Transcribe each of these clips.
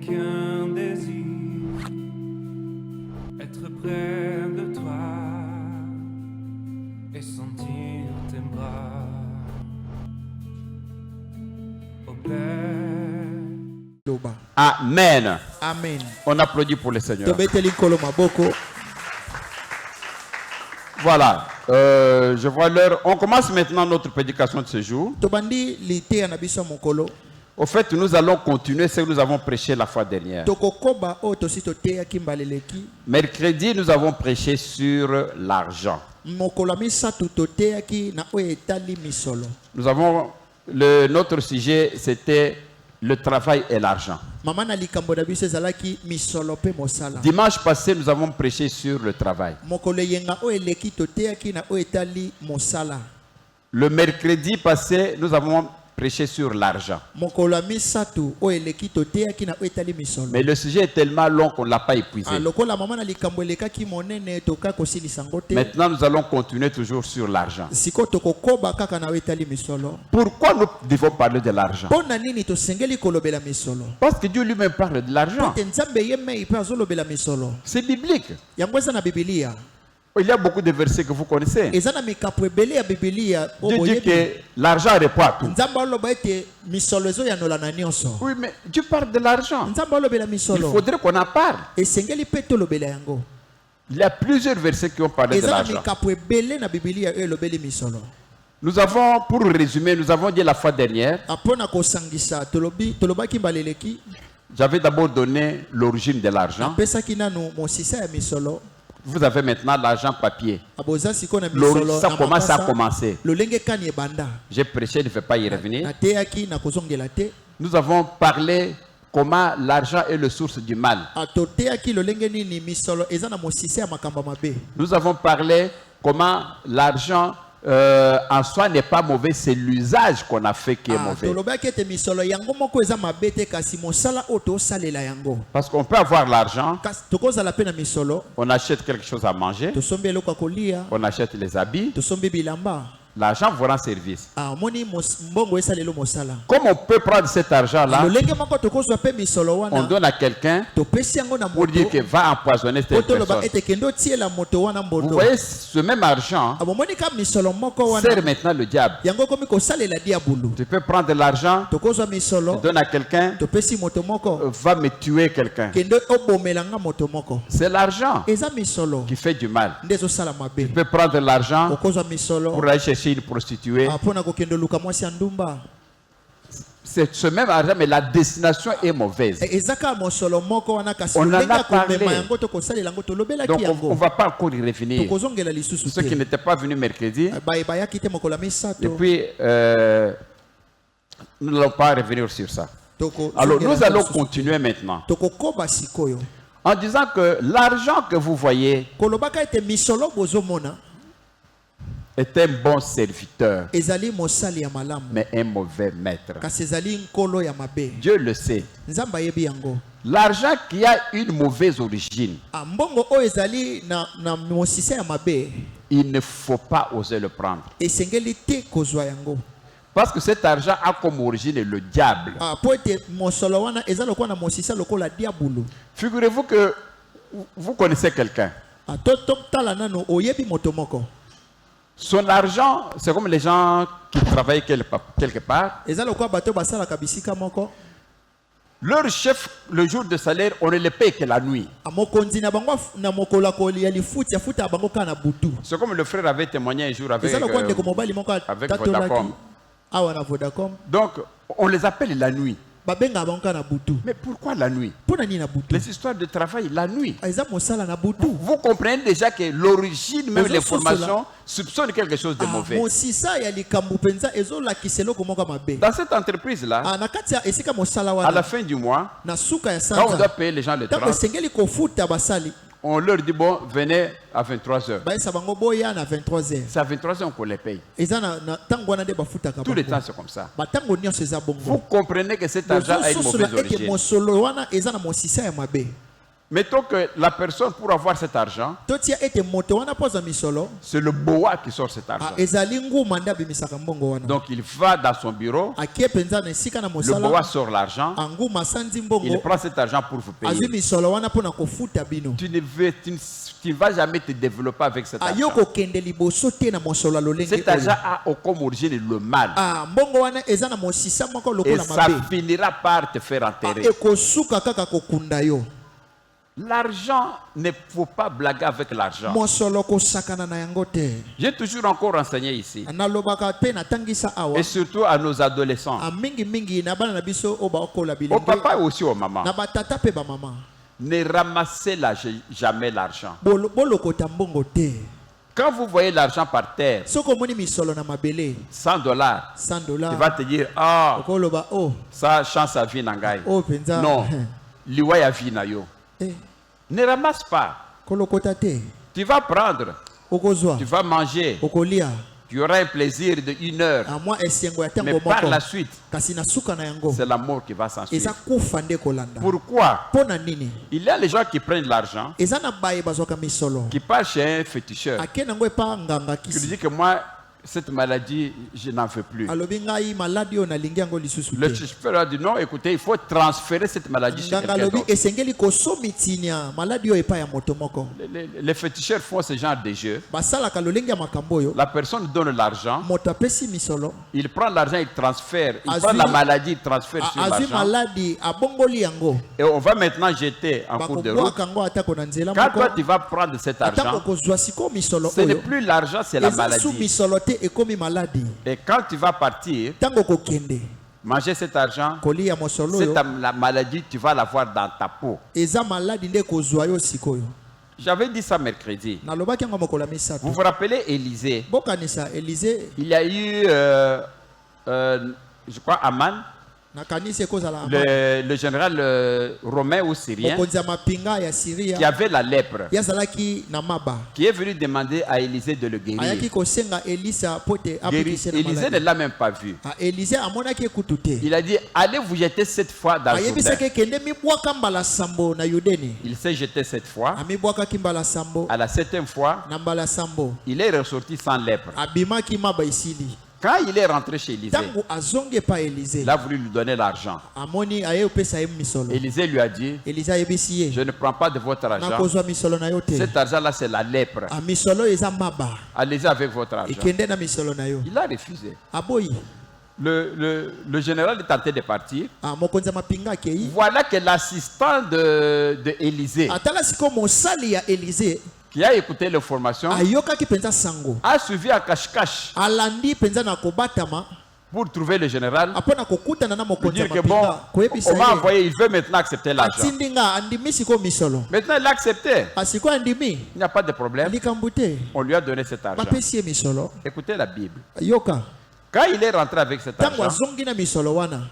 qu'un désir, être près de toi et sentir tes bras. Au Père. Amen. Amen. On applaudit pour le Seigneur. Tobeteli kolo maboko. Voilà. Je vois l'heure. On commence maintenant notre prédication de ce jour. Tobandi lite anabiso mokolo. Au fait, nous allons continuer ce que nous avons prêché la fois dernière. Tokokoba o tosito te kimbaleleki. Mercredi, nous avons prêché sur l'argent. Mokolo misatu tote ki na o etali misolo. Nous avons notre sujet, c'était le travail et l'argent. Mama na likambo da biso ezalaki misolo pe mosala. Dimanche passé, nous avons prêché sur le travail. Mokolo yenga o eleki tote ki na o etali mosala. Le mercredi passé, nous avons prêché sur l'argent. Mokolo misatu o eleki tote ki na o etali misolo. Mais le sujet est tellement long qu'on ne l'a pas épuisé. Lokola mama na likambo elekaki monene toka kosilisa ngote. Maintenant, nous allons continuer toujours sur l'argent. Siko tokokoba kaka na o etali misolo. Pourquoi nous devons parler de l'argent? Pona nini tosengeli kolobela misolo? Parce que Dieu lui-même parle de l'argent. Nzambe yeme ipe azolobela misolo. C'est biblique. Yango eza na Biblia. Il y a beaucoup de versets que vous connaissez. Eza na mikapo ebele ya Biblia. Dieu dit que l'argent répond à tout. Nzambe aloba ete misolo ezo yanola na nyonso. Oui, mais Dieu parle de l'argent. Nzambe alobela Il misolo. faudrait qu'on en parle. Esengeli pe tolobela yango. Il y a plusieurs versets qui ont parlé de Eza na l'argent. mikapo ebele na Biblia elobeli misolo. Nous avons, pour résumer, nous avons dit la fois dernière, Apona kosangisa tolobaki baleleki. j'avais d'abord donné l'origine de l'argent. Pesaki nanu mosisa ya misolo. Vous avez maintenant l'argent papier. Aboza siko na misolo. Ça commence à commencer. Lolenge kani ebanda. J'ai prêché, je ne vais pas y revenir. Na teaki na kozongela te. Nous avons parlé comment l'argent est la source du mal. Atoteaki lolenge nini misolo eza na mosisa ya makamba mabe. Nous avons parlé comment l'argent en soi n'est pas mauvais, c'est l'usage qu'on a fait qui est mauvais. Tolobaki ete misolo yango moko eza mabe te kasi mosala oto salela yango. Parce qu'on peut avoir l'argent, Tokozala pe na misolo. on achète quelque chose à manger, Tosombi eloko ya kolia. on achète les habits, Tosombi bilamba. l'argent vous rend service. Moni mbongo esalelo mosala. Comme on peut prendre cet argent-là, Lolenge moko tokozwa pe misolo wana. on donne à quelqu'un Topesi yango na pour moto. dire qu'il va empoisonner cette Toloba personne. ete kendo tiela moto wana Vous mboto. voyez, ce même argent Abomoni ka misolo moko wana. sert maintenant le diable. Yango komi kosalela diabulu. Tu peux prendre de l'argent, Tokozwa tu misolo. donnes à quelqu'un, Topesi moto moko. va me tuer quelqu'un. Kendo obomelanga moto moko. C'est l'argent Eza misolo. qui fait du mal. Ndezo sala mabe. Tu peux prendre de l'argent Okozwa misolo. pour aller chercher une prostituée. Apona kokendo luka mwasi andumba. C'est ce même argent, mais la destination est mauvaise. Ezaka mosolo moko wana kasi On en a lenga parlé. komema yango to kosalela yango tolobela Donc ki on ne yango. va pas encore y revenir. Tokozongela lisusu Ceux qui te. n'étaient pas venus mercredi, Bayaki te mokolo et misato. puis nous n'allons pas revenir sur ça. Toko. Alors nous allons continuer maintenant Tokokoba sikoyo. en disant que l'argent que vous voyez Kolobaka ete misolo bozomona. est un bon serviteur, Ezali mosali ya malamu. mais un mauvais maître. Kasi ezali nkolo ya mabe. Dieu le sait. Nzamba yebi yango. L'argent qui a une mauvaise origine, Mbongo o ezali na mosisa ya mabe. il ne faut pas oser le prendre. Esengeli te kozwa yango. Parce que cet argent a comme origine le diable. Po ete mosolo wana eza lokola na mosisa lokola diabulu. Figurez-vous que vous connaissez quelqu'un. Tala nano oyebi moto moko. Son argent, c'est comme les gens qui travaillent quelque part. Eza lokola bato basala kabisika moko. Leur chef, le jour de salaire, on ne le paye que la nuit. Mokonzi na bango na mokola ko ya lifuti afuta bango kana butu. C'est comme le frère avait témoigné un jour avec Eza lokola ndeko mobali moko tatolaki. Vodacom. Awa na Vodacom. Donc, on les appelle la nuit. Babenga bango kana butu. Mais pourquoi la nuit? Pona ni na butu. Les histoires de travail, la nuit. Eza mosala na butu. Vous comprenez déjà que l'origine, même l'information, soupçonne quelque chose de mauvais. Mosisa ya likambu penza ezo la kiselo komoko mabe. Dans cette entreprise-là, Na kati ya esika mosala à wana. la fin du mois, Na suka ya quand on doit sanza. payer les gens le Tako 30, sengeli kofuta basali. on leur dit, bon, venez à 23h. Baisa bango boya na 23h. C'est à 23h qu'on les paye. Eza na tango wana de bafuta ka. Tout le temps, c'est comme ça. Batango nyonso eza bongo. Vous comprenez que cet argent a une mauvaise origine. mosolo wana eza na mosisa ya mabe. Mettons que la personne, pour avoir cet argent, totia ete moto wana poza misolo c'est le boa qui sort cet argent. ezali nguma nde abimisaka mbongo wana Donc il va dans son bureau, akie penza na esika na le boa mosala sort l'argent, anguma asanzi il mbongo prend cet argent pour vous azwi payer. misolo wana mpona kofuta bino Tu ne vas jamais te développer avec cet ayo argent. kokende liboso te na mosolo ya lolenge Cet oyo. argent a comme origine le mal. mbongo wana eza na mosisa moko Et lokola ça mabe finira par te faire enterrer. ekosuka kaka kokunda yo L'argent, ne faut pas blaguer avec l'argent. mosolo kosakana na yango te J'ai toujours encore enseigné ici. nalobaka mpe natangisa awa Et surtout à nos adolescents. mingimingi na bana na biso oyo baokola Au bilenge papa et aussi aux mamans. na batata mpe bamama Ne ramassez jamais l'argent. bolokota mbongo te Quand vous voyez l'argent par terre, soki omoni misolo na mabele $100, 100 tu dollars vas te dire, ah, okoloba ça chance à vie nangai. penza Non, liwa ya vie na yo. Ne ramasse pas. kolokota te Tu vas prendre, okozwa tu vas manger, okolia tu auras un plaisir de 1 heure. amwa esengo ya Mais ntango par la moko suite, kasi na suka na yango c'est la mort qui va s'ensuivre. eza kufa nde kolanda Pourquoi? mpo na nini Il y a les gens qui prennent l'argent, eza na baye bazwaka misolo qui partent chez un féticheur, ake nango epa nganga qui lui kisi dit que moi, cette maladie, je n'en veux plus. alobi ngai maladi oyo nalingi yango lisusu Le te féticheur a dit non, écoutez, il faut transférer cette maladie chez nganga quelqu'un alobi d'autre. esengeli kosomitinia maladi oyo epai ya moto moko Les féticheurs font ce genre de jeu. basalaka lolenge ya makambo oyo La personne donne l'argent, moto apesi misolo il prend l'argent, il transfère. Il Azui- prend la maladie, il transfère sur azwi l'argent. maladi abongoli yango Et on va maintenant jeter en cours de route. bakobwaka yango atako na nzela Quand toi moko tu vas prendre cet atako argent, kozwa sikoyo misolo ce n'est oyo plus l'argent, c'est la eza su maladie. misolo te ekomi maladi Et quand tu vas partir, ntango kokende manger cet argent, kolia mosolo oyo la maladie, tu vas l'avoir dans ta peau. eza maladi nde kozwa yo sikoyo J'avais dit ça mercredi. nalobaki yango mokolo ya Vous misato vous rappelez Élisée? bokanisa elize Il y a eu, je crois, Aman, nakanisi ekozala le général romain ou syrien, mokonzi ya mapinga ya qui siria avait la lèpre, ye azalaki na maba qui est venu demander à Élisée de le ayaki guérir. kosenga elisa mpo te abikise na Élisée ne maladi l'a même pas vu. elize amonaki ekutu te Il a dit, allez vous jeter 7 fois dans le ayebisaki Jourdain. ekende mibwaka mbala sambo na yudeni Il s'est jeté 7 fois. amibwakaki mbala sambo À la 7e fois, na mbala sambo il est ressorti sans lèpre. abimaki maba esili Quand il est rentré chez Élisée, ntango azongi epa elize il a voulu lui donner l'argent. amoni aye opesa ye misolo Élisée lui a dit, elize ayebisi ye je ne prends pas de votre argent. nakozwa misolo na yo te Cet argent-là, c'est la lèpre. misolo eza maba Allez-y avec votre argent. ekende na misolo na yo Il a refusé. aboyi Le général est tenté de partir. mokonzi ya mapinga akei Voilà que l'assistant de Élisée, atala sikoyo mosali ya elize qui a écouté l'information, ayokaki mpenza sango a suivi à cache-cache alandi mpenza na kobatama pour trouver le général. mpo na kokutana na Pour mokonzi ya dire que bon, mapinga koyebisa on m'a ye envoyé, il veut maintenant accepter l'argent. atindi nga andimi sikoyo misolo Maintenant, il a accepté. asikoyo andimi Il n'y a pas de problème. likambo te On lui a donné cet argent. bapesi ye misolo Écoutez la Bible. yoka Quand il est rentré avec cet ntango argent, azongi na misolo wana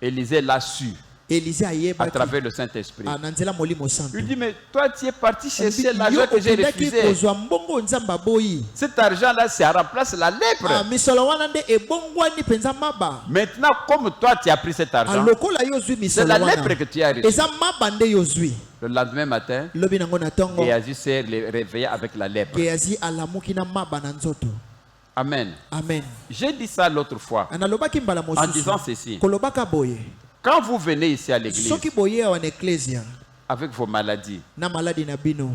Élisée l'a su elize à ayebaki travers le Saint-Esprit. na nzela molimo santo Il dit, mais toi, tu es parti chercher yo l'argent que j'ai okendaki refusé. kozwa mbongo nzambe aboyi Cet argent-là, ça remplace la lèpre. misolo wana nde ebongwani mpenza maba Maintenant, comme toi, tu as pris cet argent, lokola yo ozwi c'est misolo la wana lèpre que tu as reçue. eza maba nde yo ozwi Le lendemain matin, lobi nango na ntongo Géasi s'est réveillé avec la lèpre. geazi alamuki na maba na nzoto Amen. amen J'ai dit ça l'autre fois nalobaki mbala en disant mosusu ceci. kolobaka boye Quand vous venez ici à l'église soki boye awa na eklesia avec vos maladies, na maladi na bino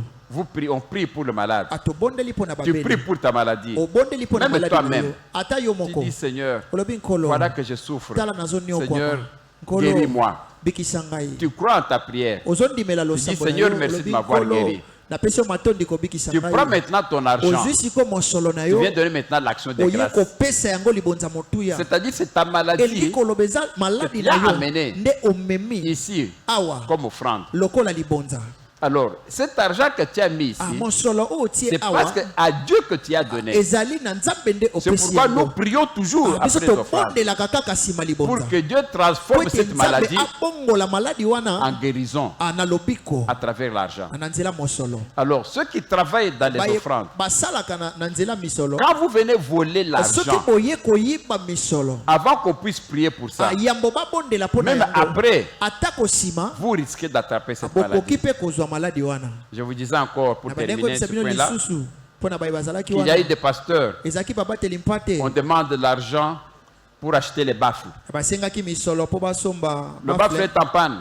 on prie pour le malade. atobondeli mpo na Tu pries babeli pour ta maladie. obondeli mpo na Même maladi na toi-même. yo ata yo Tu moko dis, Seigneur, olobi nkolo voilà que je souffre. tala nazoniokwama Seigneur, nkolo guéris-moi. bikisa ngai Tu crois en ta prière. ozondimela dis, losambo na Seigneur, yo, merci olobi de m'avoir nkolo guéri. napesi yo matondi kobikisa Tu prends ngai maintenant ton argent. ozwi siko mosolo na Tu yo viens donner maintenant l'action de oye grâce. kopesa yango libonza motuya C'est-à-dire c'est ta elingi maladie koloba eza maladi que na tu as yo amené nde omemi ici awa comme offrande. lokola libonza Alors, cet argent que tu as mis ici, mosolo oyo otie c'est awa parce que à Dieu que tu as donné. ezali na nzambe nde C'est opesi pourquoi nous yango. prions toujours Biso après les offrandes tobondelaka kaka nsima libonza pour que Dieu transforme po ete cette nzambe maladie abongola maladi wana en guérison na lobiko à travers l'argent. na nzela mosolo. Alors, ceux qui travaillent dans les offrandes, basalaka na nzela misolo quand vous venez voler soki l'argent, boye koyiba misolo avant qu'on puisse prier pour ça, yambo babondela mpo na même yango après, atako nsima vous risquez d'attraper cette bokoki maladie. mpe kozwa maladi wana. Je vous disais encore, pour Na bandeko terminer ce bisa bino point-là, lisusu mpo na baye bazalaki qu'il y a wana eu des pasteurs, ezalaki babateli mpate on demande de l'argent pour acheter les baffles. basengaki misolo mpo basomba Le baffle est en panne.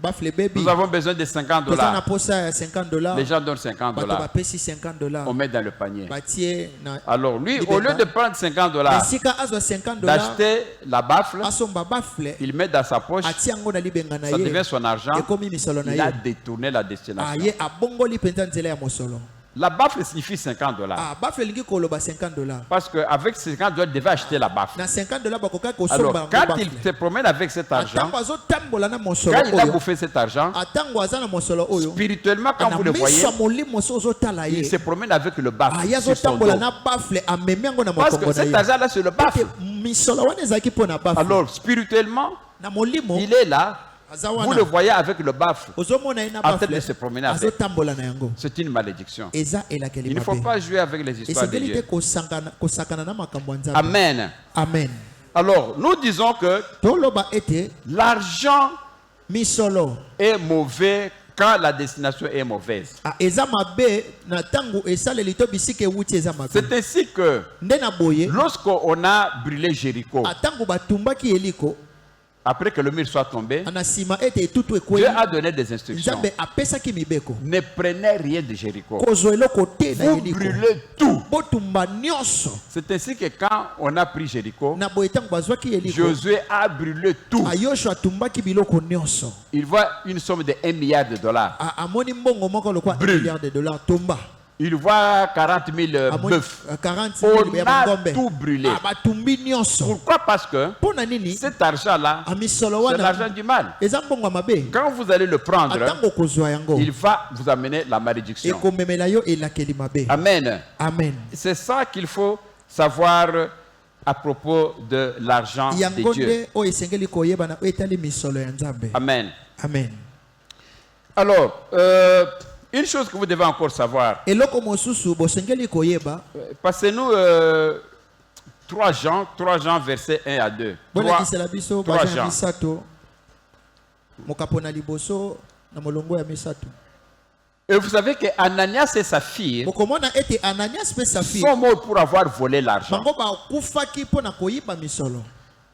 bafle bebi Nous avons besoin de 50 toza na dollars. posa ya 50 dollars Les gens donnent 50 bato dollars. bapesi 50 dollars On met dans le panier. batie na Alors lui, au lieu de prendre 50 dollars, esika azwa 50 dollars d'acheter la baffle, asomba bafle il met dans sa poche, atie yango na libenga na ça devient ye son argent. ekomi misolo na Il a ye détourné la destination. ye abongoli mpenza nzela ya mosolo. La baffle signifie 50 dollars. Bafle elingi koloba 50 dollars Parce qu'avec 50 dollars, il devait acheter la baffle. na 50 dollars bakokaki kosomba Alors, yango quand il bafle se promène avec cet argent, atango azotambola na mosolo quand il a oyo bouffé cet argent, atango aza na mosolo oyo spirituellement, quand vous le voyez, miso ya molimo so ozotala il ye se promène avec le baffle ye sur son azotambola dos. na bafle amemi yango na Parce mokongo que na cet ye argent-là, c'est le baffle. misolo wana ezalaki mpo na bafle Alors, spirituellement, na molimo il est là. aza Vous wana le voyez avec le baffle. ozomona ye na En train de bafle se promener avec. azotambola na yango C'est une malédiction. eza elakeli Il ne faut mabe pas jouer avec les histoires de esengeli te Dieu. kosakana na makambo ya nzambe. Amen. Amen. Alors, nous disons que toloba ete l'argent misolo est mauvais quand la destination est mauvaise. eza mabe na ntango esaleli to bisika ewuti eza mabe C'est ainsi que nde na boye lorsqu'on a brûlé Jéricho, ntango batumbaki yeliko après que le mur soit tombé, na nsima ete etutu Dieu ekweli a donné des instructions. nzambe apesaki mibeko Ne prenez rien de Jéricho. kozwa eloko te na Vous yeliko brûlez tout. botumba nyonso. C'est ainsi que quand on a pris Jéricho, Na boye ntango bazwaki yeliko Josué a brûlé tout. Yoshua atumbaki biloko nyonso. Il voit une somme de 1 milliard de dollars. Amoni mbongo moko lokwa 1 Brûle. milliard de dollars tomba. Il voit 40 000 Amoni bœufs. 40 On 000 ya a bangombe. tout brûlé. Batumbi nyonso. Pourquoi? Parce que Pona nini? cet argent-là, Amisolo c'est wana l'argent du mal. eza mbongo ya mabe. Quand vous allez le prendre, Atango kozwa yango il va vous amener la malédiction. ekomemela yo elakeli mabe. Amen. Amen. C'est ça qu'il faut savoir à propos de l'argent de Yango Dieu. nde oyo esengeli koyeba na etali misolo ya nzambe. Amen. Amen. Alors, une chose que vous devez encore savoir, Eloko mosusu bosengeli koyeba passez-nous 3 Jean, versets 1 à 2. bolakisela biso 3 baja ya Jean. misato mokapo na liboso na molongo ya misato. Et vous savez que Ananias et sa fille Bokomona ete Ananias pe Safira sont morts pour avoir volé l'argent. bango bakufaki mpo na koyiba misolo.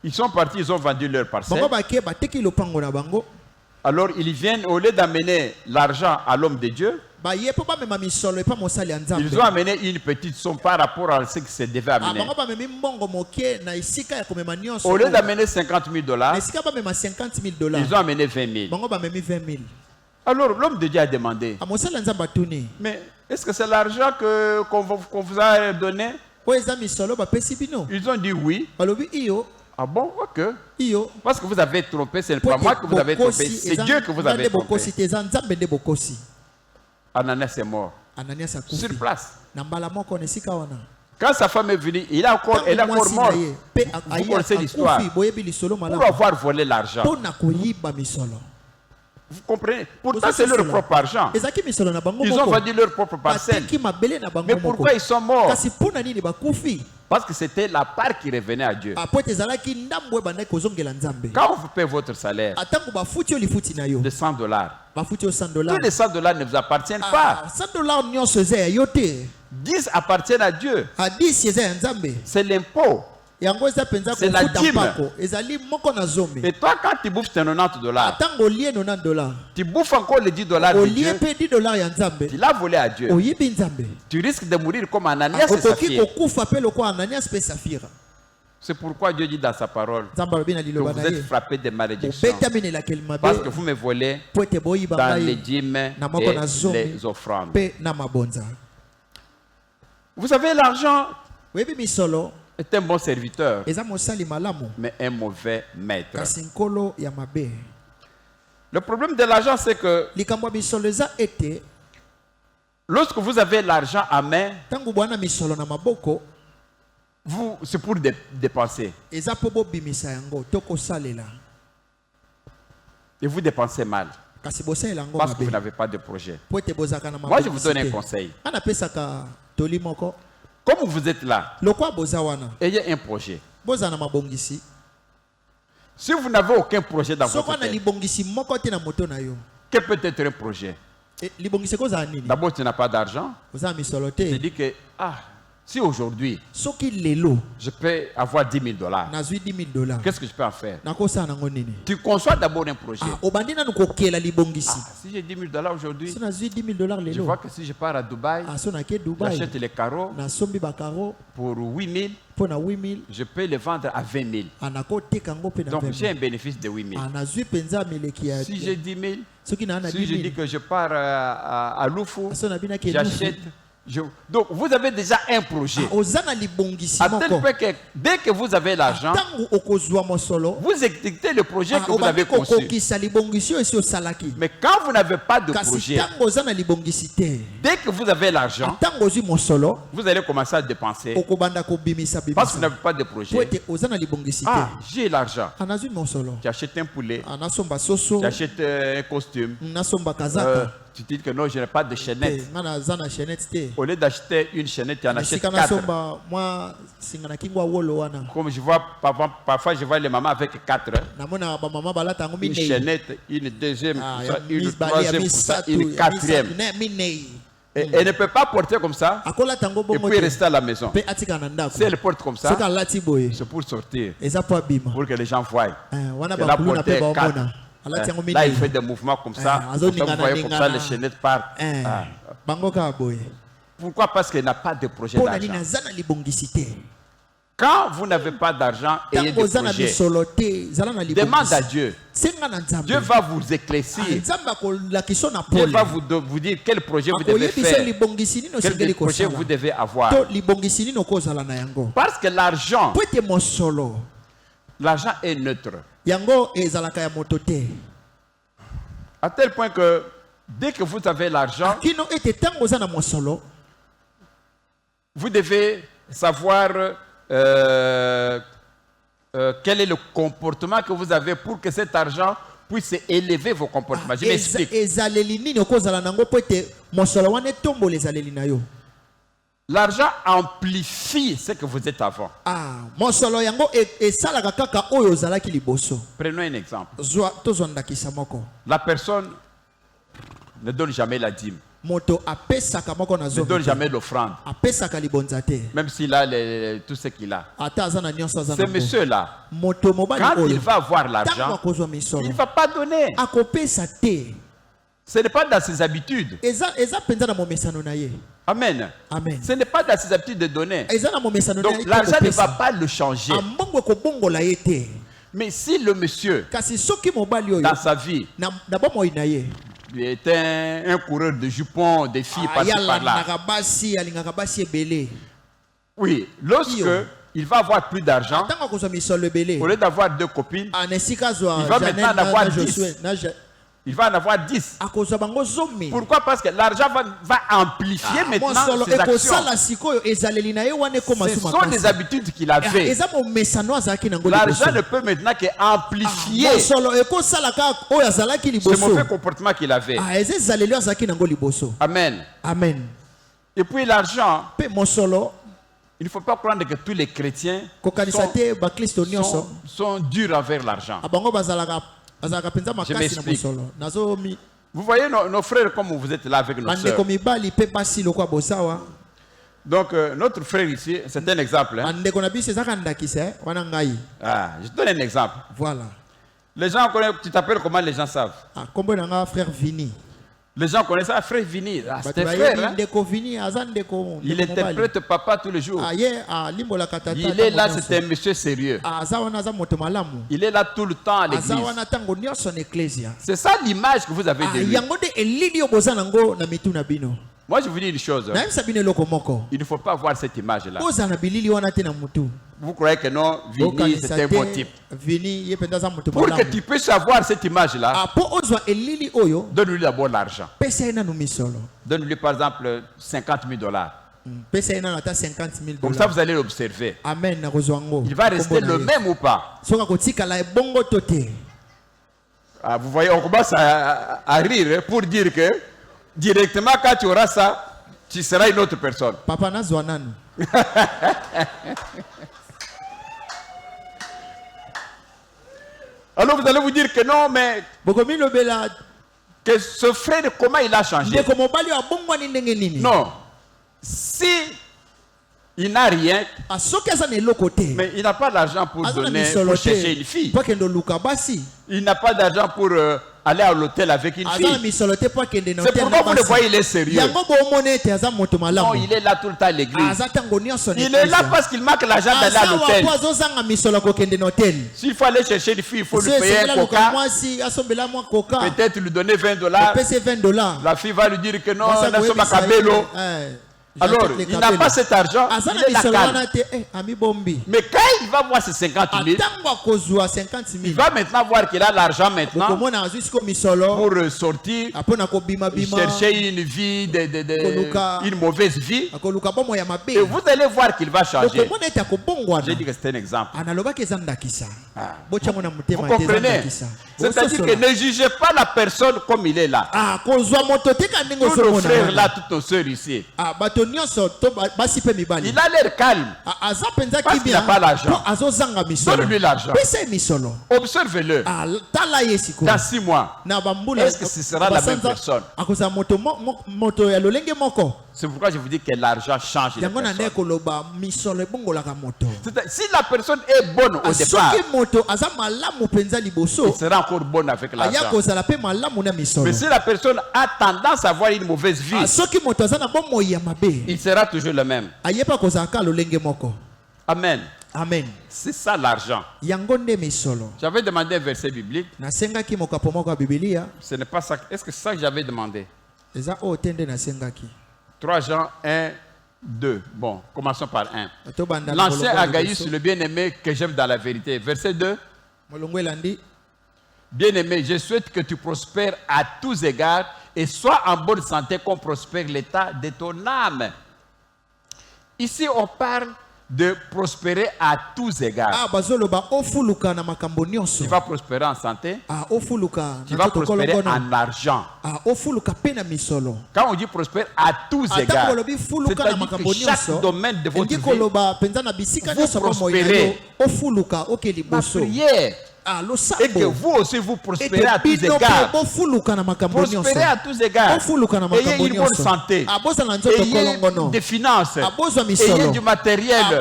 Ils sont partis, ils ont vendu leur parcelle. Bango bake bateki lopango na bango Alors ils viennent, au lieu d'amener l'argent à l'homme de Dieu, baye mpo bamema misolo epa mosali ya nzambe. ils ont amené une petite somme par rapport à ce qui se devait amener. Bango bamemi mbongo moke na esika ya komema nyonso. Au lieu d'amener 50 000 Na $, esika bamema 50 000 dollars. ils ont amené 20 000. Bango bamemi 20 000. Alors l'homme de Dieu a demandé, Mosali ya nzambe atuni mais est-ce que c'est l'argent qu'on vous a donné? oyo eza misolo bapesi bino. Ils ont dit oui. Balobi iyo Ah bon, ok. iyo. Parce que vous avez trompé, ce n'est pas moi que vous avez trompé, c'est Dieu que vous avez trompé. bokosi te eza nzambe nde bokosi. Ananias est mort. Ananias akufi Sur place. na mbala moko na esika wana. Quand sa femme est venue, elle est encore morte. Vous connaissez l'histoire. Pour avoir volé l'argent. Vous comprenez? Pourtant, c'est leur propre argent. Ils ont vendu leur propre parcelle. Mais pourquoi ils sont morts? Parce que c'était la part qui revenait à Dieu. Quand vous payez votre salaire de 100 dollars, tous les 100 dollars ne vous appartiennent pas. 10 appartiennent à Dieu. C'est l'impôt. C'est la dîme. Et toi, quand tu bouffes tes 90 dollars, tu bouffes encore les 10 dollars de Dieu. Tu l'as volé à Dieu. Tu risques de mourir comme Ananias et Saphira. C'est pourquoi Dieu dit dans sa parole que vous êtes frappés de malédiction. Parce que vous me volez dans les dîmes et les offrandes. Vous savez, l'argent est un bon serviteur, mais un mauvais maître. Le problème de l'argent, c'est que lorsque vous avez l'argent à main, c'est pour dépenser. Et vous dépensez mal. Parce que vous n'avez pas de projet. Moi, je vous donne un conseil. Comme vous êtes là, ayez un projet. Si vous n'avez aucun projet dans votre tête, quel peut être un projet? D'abord, tu n'as pas d'argent. Tu dis que, si aujourd'hui, je peux avoir $10,000, qu'est-ce que je peux en faire? Tu conçois d'abord un projet. Si j'ai $10,000 aujourd'hui, je vois que si je pars à Dubaï, j'achète les carreaux pour 8 000, je peux les vendre à 20 000. Donc j'ai un bénéfice de 8 000. Si j'ai 10 000, si je dis que je pars à Loufou, j'achète. Donc vous avez déjà un projet. À tel point que dès que vous avez l'argent, vous exécutez le projet que vous avez conçu. Mais quand vous n'avez pas de projet, dès que vous avez l'argent, vous allez commencer à dépenser. Parce que vous n'avez pas de projet. J'ai l'argent. Tu achètes un poulet, tu achètes un costume. Tu dis que non, je n'ai pas de chaînette. Au lieu d'acheter une chaînette, tu en achètes 4. Comme je vois, parfois je vois les mamans avec 4. Une chaînette, une deuxième, une troisième, une quatrième. Et elle ne peut pas porter comme ça et puis rester à la maison. Si elle porte comme ça, c'est pour sortir, pour que les gens voient. Elle a porté 4. Là, il fait des mouvements comme ça. Vous voyez comme ça, les chaînettes partent. Pourquoi? Parce qu'il n'a pas de projet d'argent. Quand vous n'avez pas d'argent et des projets, demande à Dieu. Dieu va vous éclaircir. Dieu va vous dire quel projet vous devez faire, quel projet vous devez avoir. Parce que l'argent est neutre. À tel point que dès que vous avez l'argent, vous devez savoir quel est le comportement que vous avez pour que cet argent puisse élever vos comportements. Je m'explique. L'argent amplifie ce que vous êtes avant. Prenons un exemple. La personne ne donne jamais la dîme. Ne donne jamais l'offrande. Même s'il a tout ce qu'il a. Ce monsieur-là, quand il va avoir l'argent, il ne va pas donner. Ce n'est pas dans ses habitudes. Amen. Amen. Ce n'est pas dans ses habitudes de donner. Donc l'argent ne va pas le changer. Mais si le monsieur, dans sa vie, il est un coureur de jupons, des filles par-ci par-là. Oui, lorsque il va avoir plus d'argent, au lieu d'avoir 2 copines, il va maintenant en avoir 10. Il va en avoir 10. Pourquoi? Parce que l'argent va amplifier maintenant ses actions. Ce sont des habitudes qu'il avait. L'argent ne peut maintenant qu'amplifier ce mauvais comportement qu'il avait. Amen. Amen. Et puis l'argent, il ne faut pas croire que tous les chrétiens sont durs envers l'argent. Je m'explique. Vous voyez nos frères comme vous êtes là avec nos sœurs. Donc notre frère ici, c'est un exemple. Hein? Je donne un exemple. Voilà. Les gens connaissent, tu t'appelles comment les gens savent? Frère Vini. Les gens connaissent ça, frère Vini. C'est un frère. Hein? Il interprète papa tous les jours. Il est là, c'est un monsieur sérieux. Il est là tout le temps à l'église. C'est ça l'image que vous avez de lui. Moi, je vous dis une chose. Il ne faut pas voir cette image-là. Vous croyez que non, Vini, c'est un bon type. Pour que tu puisses avoir cette image-là, donne-lui d'abord l'argent. Donne-lui par exemple $50,000. Comme ça, vous allez l'observer. Il va rester le même ou pas? Ah, vous voyez, on commence à rire pour dire que directement quand tu auras ça, tu seras une autre personne. Papa Alors vous allez vous dire que non, mais que ce frère, comment il a changé? Non. Si il n'a rien, mais il n'a pas d'argent pour donner, pour chercher une fille. Il n'a pas d'argent pour aller à l'hôtel avec une fille. C'est pourquoi vous le voyez, il est sérieux. Non, il est là tout le temps à l'église. Il est là parce qu'il manque l'argent d'aller à l'hôtel. S'il faut aller chercher une fille, il faut lui payer un coca. Peut-être lui donner $20. La fille va lui dire que non, nous sommes à Kabelo. Alors, il n'a pas cet argent, il est la calme. Mais quand il va voir ces 50 000, il va maintenant voir qu'il a l'argent maintenant pour sortir, chercher une vie, une mauvaise vie. Et vous allez voir qu'il va changer. J'ai dit que c'était un exemple. Vous comprenez? C'est-à-dire que ne jugez pas la personne comme il est là. Tous nos frères là, toutes nos sœurs ici. Il a l'air calme parce qu'il n'a pas l'argent. Donne-lui l'argent. Observez-le. Dans 6 mois, est-ce que ce sera la même personne? C'est pourquoi je vous dis que l'argent change les personnes. Si la personne est bonne au départ, il sera encore bonne avec l'argent. Mais si la personne a tendance à avoir une mauvaise vie, il sera toujours le même. Amen. Amen. C'est ça l'argent. J'avais demandé un verset biblique. Ce n'est pas ça. Est-ce que c'est ça que j'avais demandé? 3 Jean 1, 2. Bon, commençons par 1. L'ancien Agaïus, le bien-aimé que j'aime dans la vérité. Verset 2. Bien-aimé, je souhaite que tu prospères à tous égards et sois en bonne santé comme prospère l'état de ton âme. Ici, on parle de prospérer à tous égards. Tu vas prospérer en santé. Tu vas prospérer en argent. Quand on dit prospérer à tous égards, c'est-à-dire que chaque domaine de votre vie, vous prospérez. Ma prière, et que vous aussi vous prospérez à tous égards. Prospérez à tous égards. Ayez une bonne santé. Ayez des finances. Ayez du matériel. Ayez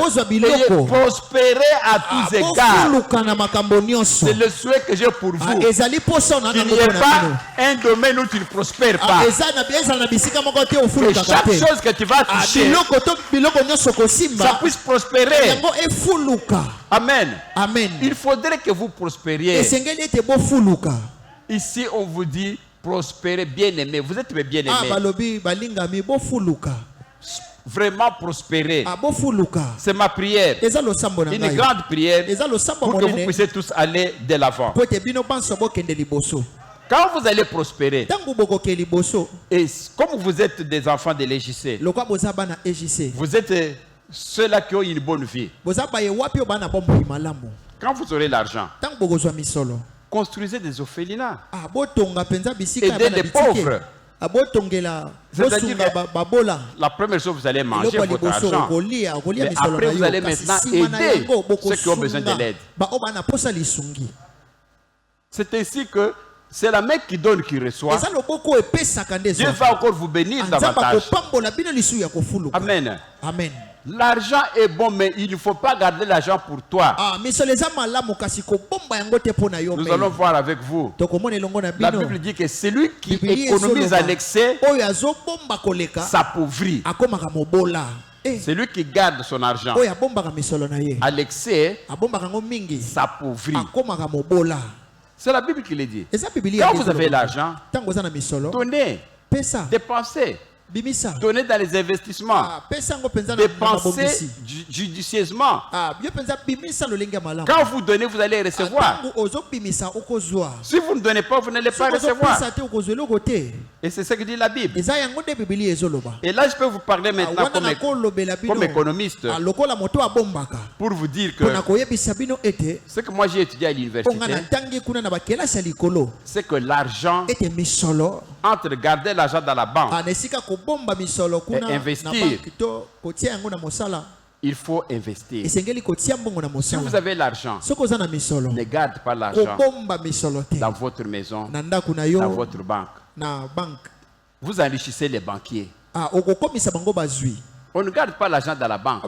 prospérez à tous égards. C'est le souhait que j'ai pour vous. Qu'il n'y ait pas un domaine où tu ne prospères pas. Et chaque chose que tu vas toucher, ça puisse prospérer. Amen. Amen. Il faudrait que vous prospériez. Ici, on vous dit prospérer, bien-aimé. Vous êtes mes bien-aimés. Vraiment prospérer. C'est ma prière. Une grande prière pour que vous puissiez tous aller de l'avant. Quand vous allez prospérer, et comme vous êtes des enfants de l'EJC, vous êtes ceux-là qui ont une bonne vie. Quand vous aurez l'argent, construisez des orphelinats. Aidez les pauvres. C'est-à-dire la première chose, vous allez manger votre argent. Mais après, vous allez maintenant aider ceux qui ont besoin de l'aide. C'est ainsi que c'est la main qui donne qui reçoit. Dieu va encore vous bénir davantage. Amen. Amen. L'argent est bon, mais il ne faut pas garder l'argent pour toi. Nous allons voir avec vous. La Bible dit que celui qui économise en excès s'appauvrit. Celui qui garde son argent à l'excès s'appauvrit. C'est la Bible qui le dit. Quand vous avez l'argent, donnez, dépensez. Donner dans les investissements. Dépenser judicieusement. Quand vous donnez, vous allez recevoir. Si vous ne donnez pas, vous n'allez pas recevoir. Et c'est ce que dit la Bible. Et là, je peux vous parler maintenant comme économiste pour vous dire que ce que moi j'ai étudié à l'université, c'est que l'argent, entre garder l'argent dans la banque et investir, il faut investir. Si vous avez l'argent, ne gardez pas l'argent dans votre maison, dans votre banque. Vous enrichissez les banquiers. On ne garde pas l'argent dans la banque.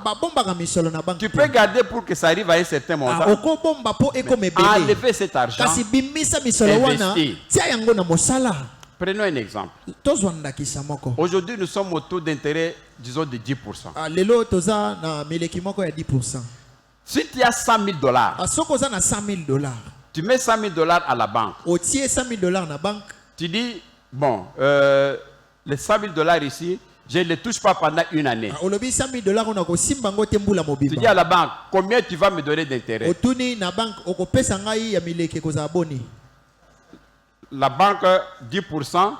Tu peux garder pour que ça arrive à un certain moment. Enlever cet argent, investir. Prenons un exemple. Aujourd'hui, nous sommes au taux d'intérêt, disons, de 10%. Si tu as $100,000, tu mets $100,000 à la banque. Tu dis, bon, les $100,000 ici, je ne les touche pas pendant une année. Tu dis à la banque, combien tu vas me donner d'intérêt? La banque, 10%,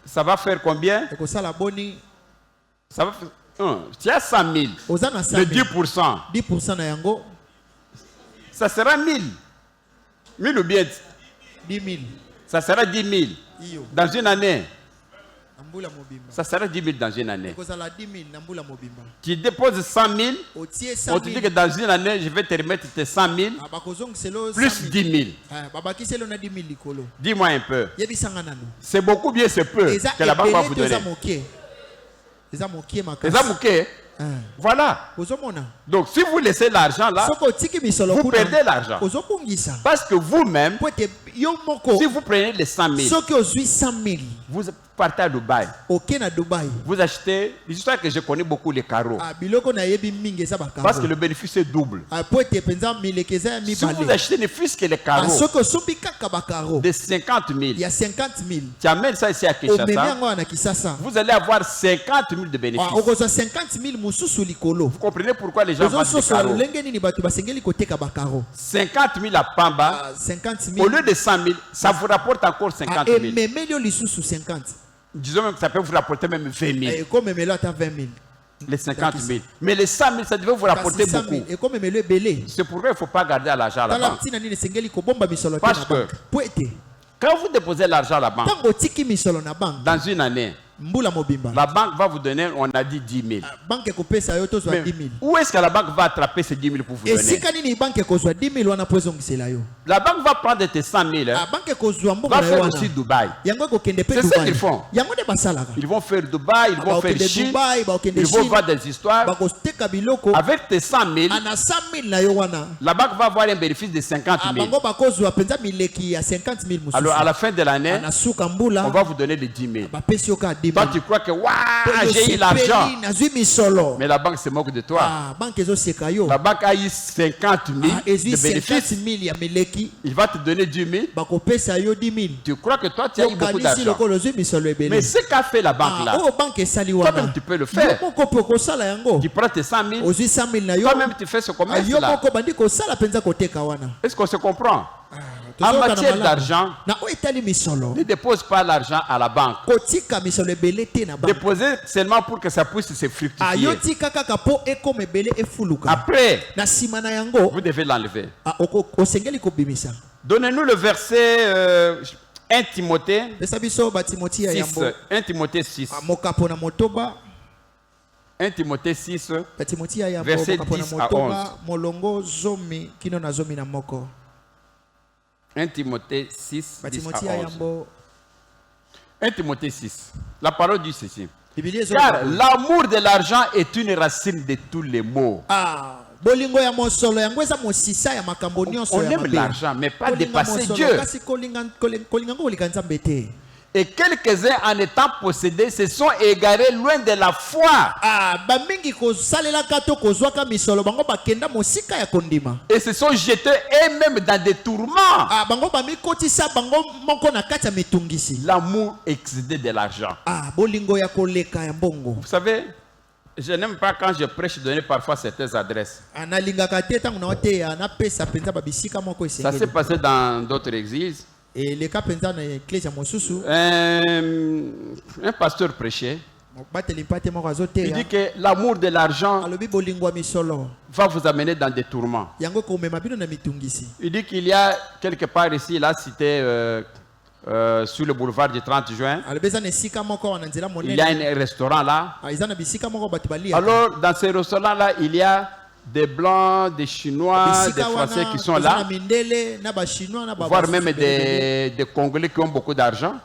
ça va faire combien? Ça va faire, tu as 100,000, le 10%, ça sera 1,000. 1,000 ou bien 10,000. Ça sera 10,000 dans une année. Ça sera 10,000 dans une année. Tu déposes 100,000, on te dit que dans une année, je vais te remettre tes 100,000 plus 10,000. Dis-moi un peu. C'est beaucoup bien, c'est peu que la banque va vous donner. Voilà. Donc, si vous laissez l'argent là, vous perdez l'argent. Parce que vous-même, si vous prenez les 100,000, vous partez à Dubaï. Vous achetez, l'histoire que je connais beaucoup, les carreaux. Parce que le bénéfice est double. Si vous achetez ne fût-ce que les carreaux de 50,000, tu amènes ça ici à Kinshasa, vous allez avoir 50,000 de bénéfices. Vous comprenez pourquoi les gens vendent des carreaux? 50,000 à Pamba, au lieu de 100,000, ça vous rapporte encore 50,000. Disons même que ça peut vous rapporter même 20,000. Les 50,000. Mais les 100,000, ça devait vous rapporter beaucoup. C'est pourquoi il ne faut pas garder l'argent à la banque. Parce que quand vous déposez l'argent à la banque, dans une année, la banque va vous donner, on a dit 10,000. Mais où est-ce que la banque va attraper ces 10,000 pour vous donner? La banque va prendre tes 100,000, va faire aussi Dubaï. C'est ça qu'ils font. Ils vont faire Dubaï, ils vont faire Chine, ils vont voir des histoires. Avec tes 100,000, la banque va avoir un bénéfice de 50,000. Alors à la fin de l'année, on va vous donner les 10,000. Toi, tu crois que j'ai eu l'argent. Mais la banque se moque de toi. La banque a eu 50,000 de bénéfices. Il va te donner 10,000. Tu crois que toi, tu as eu beaucoup d'argent. Mais ce qu'a fait la banque là, toi-même tu peux le faire. Tu prends tes 100,000. Toi-même tu fais ce commerce là. Est-ce qu'on se comprend? En matière d'argent, ne dépose pas l'argent à la banque. Déposez seulement pour que ça puisse se fructifier. Après, vous devez l'enlever. Donnez-nous le verset 1 Timothée 6. 1 Timothée 6. 1 Timothée 6, verset 10 à 11. 1 Timothée 6, 10 à 11. 1 Timothée 6. La parole dit ceci. Car l'amour de l'argent est une racine de tous les maux. On aime l'argent, mais pas dépasser Dieu. Et quelques-uns, en étant possédés, se sont égarés loin de la foi. Et se sont jetés eux-mêmes dans des tourments. L'amour excédé de l'argent. Vous savez, je n'aime pas quand je prêche donner parfois certaines adresses. Ça s'est passé dans d'autres églises. Un pasteur prêchait. Il dit que l'amour de l'argent va vous amener dans des tourments. Il dit qu'il y a quelque part ici, il a cité sur le boulevard du 30 juin, il y a un restaurant là. Alors dans ce restaurant là, il y a des Blancs, des Chinois, des Français qui sont là, voire même des Congolais qui ont beaucoup d'argent.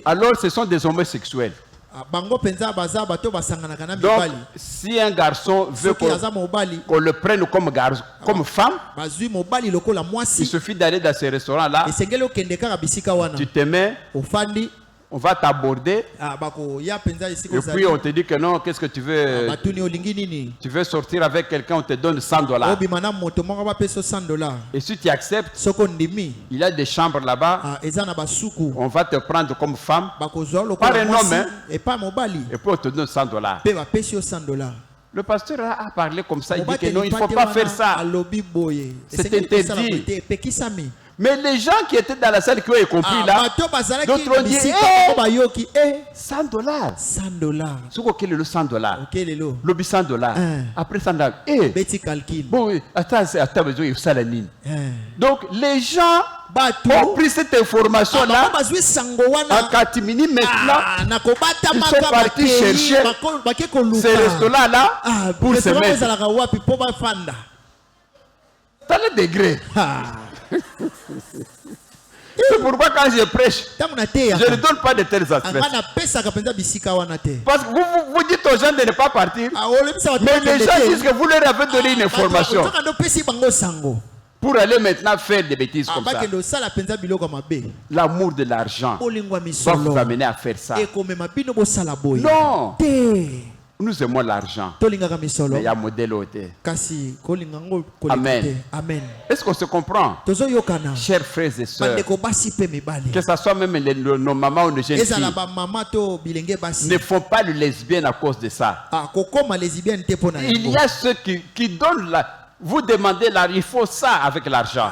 Alors ce sont des homosexuels. Donc si un garçon veut qu'on le prenne comme femme, il suffit d'aller dans ce restaurant là, tu te mets, on va t'aborder, et puis on te dit que non, qu'est-ce que tu veux? Tu veux sortir avec quelqu'un, on te donne $100. Et si tu acceptes, il y a des chambres là-bas, on va te prendre comme femme, par un homme, et puis on te donne $100. Le pasteur a parlé comme ça, il dit que non, il ne faut pas faire ça. C'est interdit. Mais les gens qui étaient dans la salle qui ont compris là, d'autres ont dit $100. Ce qu'on le $100. Le $100. Après $100. Bon, attends, besoin de ça. Donc les gens ont pris cette information là. En catimini maintenant, ils sont partis chercher ces restaurants là pour se mettre. Dans le degré. C'est pourquoi quand je prêche, je ne donne pas de telles adresses. Parce que vous dites aux gens de ne pas partir, mais les gens disent que vous leur avez donné une information pour aller maintenant faire des bêtises comme ça. L'amour de l'argent va vous amener à faire ça. Non. Nous aimons l'argent, mais il y a un modèle ôté. Amen. Est-ce qu'on se comprend? Chers frères et sœurs, que ce soit même nos mamans ou nos jeunes filles, ne font pas le lesbienne à cause de ça. Il y a ceux qui donnent la... Vous demandez là, il faut ça avec l'argent.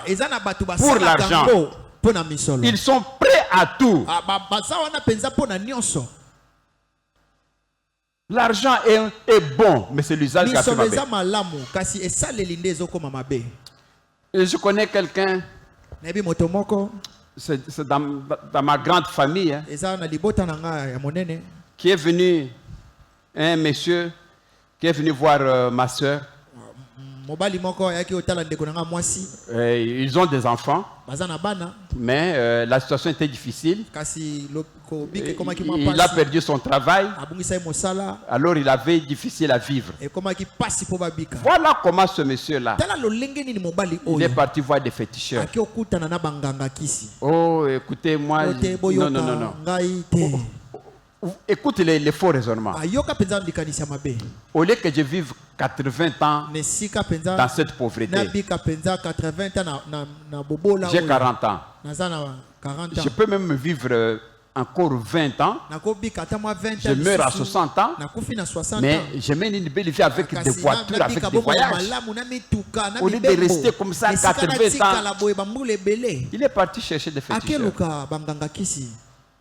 Pour l'argent. Ils sont prêts à tout. L'argent est bon, mais c'est l'usage qui a fait mauvais. Je connais quelqu'un, c'est dans ma grande famille, qui est venu, un monsieur, qui est venu voir ma soeur. Ils ont des enfants, mais la situation était difficile. Il a perdu son travail, alors il avait difficile à vivre. Voilà comment ce monsieur-là, il est parti voir des féticheurs. Oh, écoutez, moi, non. Écoute les faux raisonnements. Au lieu que je vive 80 ans dans cette pauvreté, j'ai 40 ans. Je peux même vivre encore 20 ans. Je meurs à 60 ans. Mais je mène une belle vie avec des voitures, avec des voyages. Au lieu de rester comme ça 80 ans, il est parti chercher des féticheurs.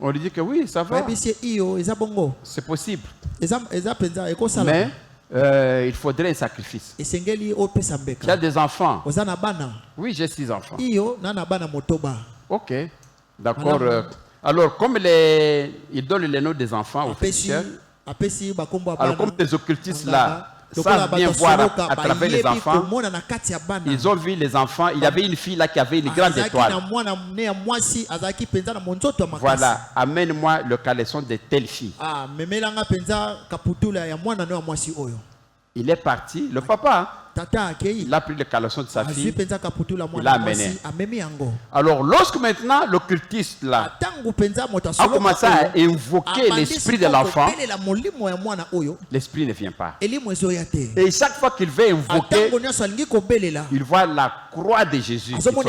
On lui dit que oui, ça va. C'est possible. Mais il faudrait un sacrifice. Tu as des enfants? Oui, j'ai 6 enfants. Ok, d'accord. Alors, comme ils donnent les noms des enfants aux féticheurs, alors comme les occultistes là savent bien voir à travers les enfants, ils ont vu les enfants. Il y avait une fille là qui avait une grande étoile. Voilà, amène-moi le caleçon de telle fille. Il est parti, le papa. il a pris le caleçon de sa fille, il l'a amené. Alors lorsque maintenant l'occultiste là a commencé à invoquer l'esprit de l'enfant, l'esprit ne vient pas. Et chaque fois qu'il veut invoquer, il voit la croix de Jésus qui sort. Quand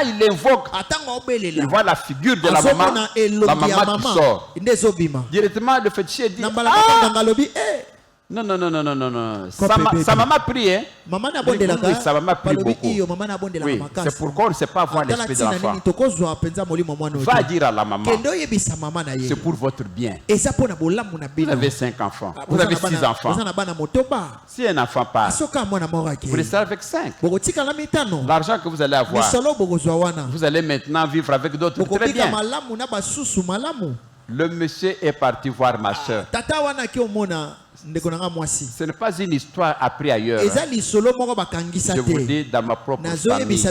il invoque, il voit la figure de la maman qui sort. Directement le féticheur dit, non. Sa maman prie, hein? Sa maman prie beaucoup. Oui, c'est pourquoi on ne sait pas voir l'esprit de l'enfant. Va dire à la maman, c'est pour votre bien. Vous avez 5 enfants, vous avez 6 enfants. Si un enfant passe, vous restez avec 5. L'argent que vous allez avoir, vous allez maintenant vivre avec d'autres. Très bien. Le monsieur est parti voir ma soeur. Ce n'est pas une histoire apprise ailleurs. Je vous dis dans ma propre famille.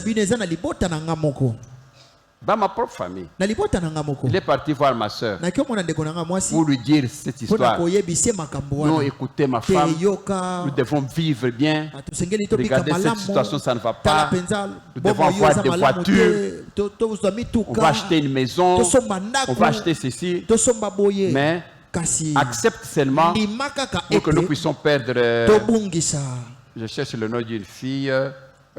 Dans ma propre famille. Il est parti voir ma soeur pour lui dire cette histoire. Non, écoutez ma femme, nous devons vivre bien. Regardez cette situation, ça ne va pas. Nous devons avoir des voitures. On va acheter une maison. On va acheter ceci. Mais accepte seulement pour que nous puissions perdre. Je cherche le nom d'une fille.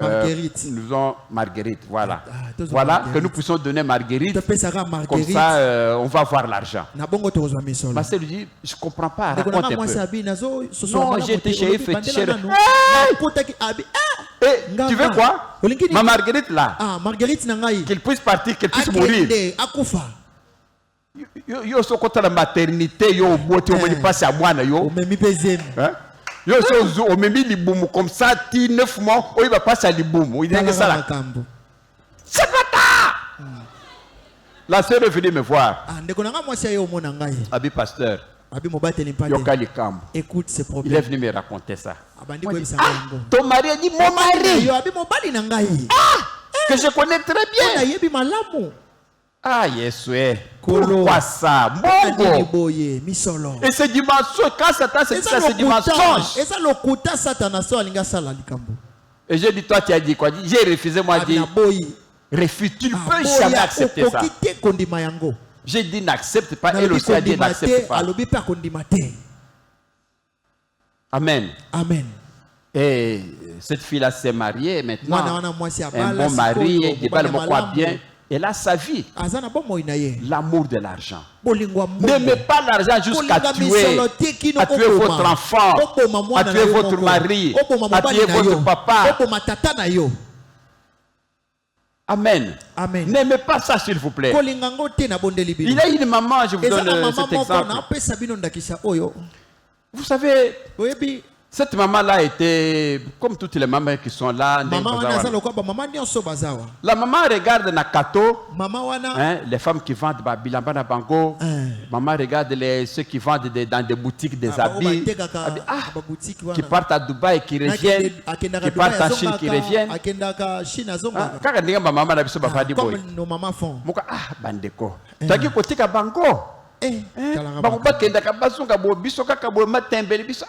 Marguerite. Nous avons Marguerite, voilà. Voilà, que nous puissions donner Marguerite. Comme ça, on va avoir l'argent. Ma sœur lui dit, je ne comprends pas, raconte un peu. Non, j'ai été chez féticheur. Tu veux quoi? Ma Marguerite là, qu'elle puisse partir, qu'elle puisse mourir. Yo so kota la maternité yo bote o meni passe à moi na yo. Yo so o memi libumu comme ça ti 9 mois o il va passer à libumu. Il dit ça là. C'est pas la sœur est venue me voir. Abi pasteur. Écoute ce problème. Il est venu me raconter ça. Ton mari a dit mon mari. Que je connais très bien. Ah, yes, pourquoi ça? Bongo. Et ces dimensions, quand Satan se dit ça, c'est dimension. Et j'ai dit, toi, tu as dit quoi? J'ai refusé, moi, dit, refuse, tu ne peux jamais accepter ça. J'ai dit, n'accepte pas, elle aussi a dit, n'accepte pas. Amen. Amen. Et cette fille-là s'est mariée maintenant. Un bon mari, elle dit, bien. Elle a sa vie. L'amour de l'argent. N'aimez pas l'argent jusqu'à tuer. À tuer votre enfant. À tuer votre mari. À tuer votre papa. Amen. Amen. N'aimez pas ça, s'il vous plaît. Il a une maman, je vous donne cet exemple. Vous savez, cette maman-là était, comme toutes les mamans qui sont là, la maman regarde Nakato, les femmes qui vendent Bilambana Bango, maman regarde ceux qui vendent dans des boutiques des habits, qui partent à Dubaï, qui reviennent, qui partent en Chine, qui reviennent. Comme nos mamans font. Bandeko. Tu as dit que tu as Bango. Bango kenda kabasunga bo biso kaka bo matembele biso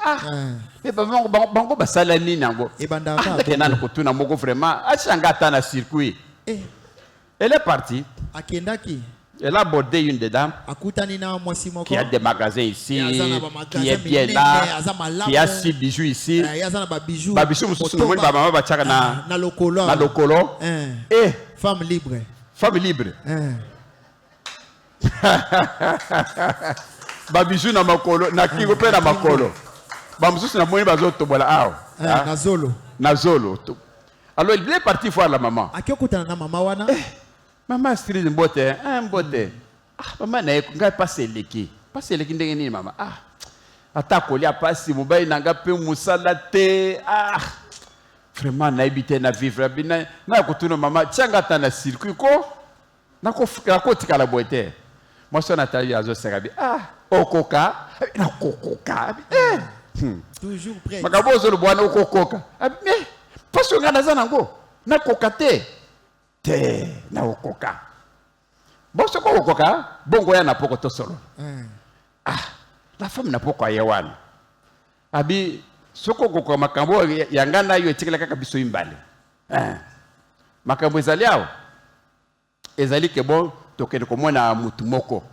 bango basala nini nango kena ko tuna moko vraiment achanga ta na circuit. Elle est partie. Elle a abordé une des dames qui a des magasins ici, qui est bien là, qui a 6 bijoux ici. Babijoux mususu no moni ba mama ba chaka na lokolo. Femme libre. Femme libre. Babijou na makolo na kingo pe na makolo bamususu na moni bazoto bola awo nazolo. Alors il est parti voir la maman. Maman style de mbote mbote maman na ngai passe leki ndenge nini mama ata kolia passe mobai nanga pe musala te vraiment na ebité na vivre bina na kotuna mama tianga ta na circuit ko na ko tikala boite. Moi, je suis Nathalie Azo-Serabi. Okoka. Na kokoka. Toujours prêt. Makabozo le bois na okoka. Mais, pas sur Ganazanango. Na kokate. Te. Na okoka. Bon, c'est quoi okoka? Bongo ya na poko to solo. La femme n'a pas quoi yawan. Abi, soko ko makambo yangana yo etikela kaka biso imbale makambo ezali awo ezali ke bon tokende komona mutu moko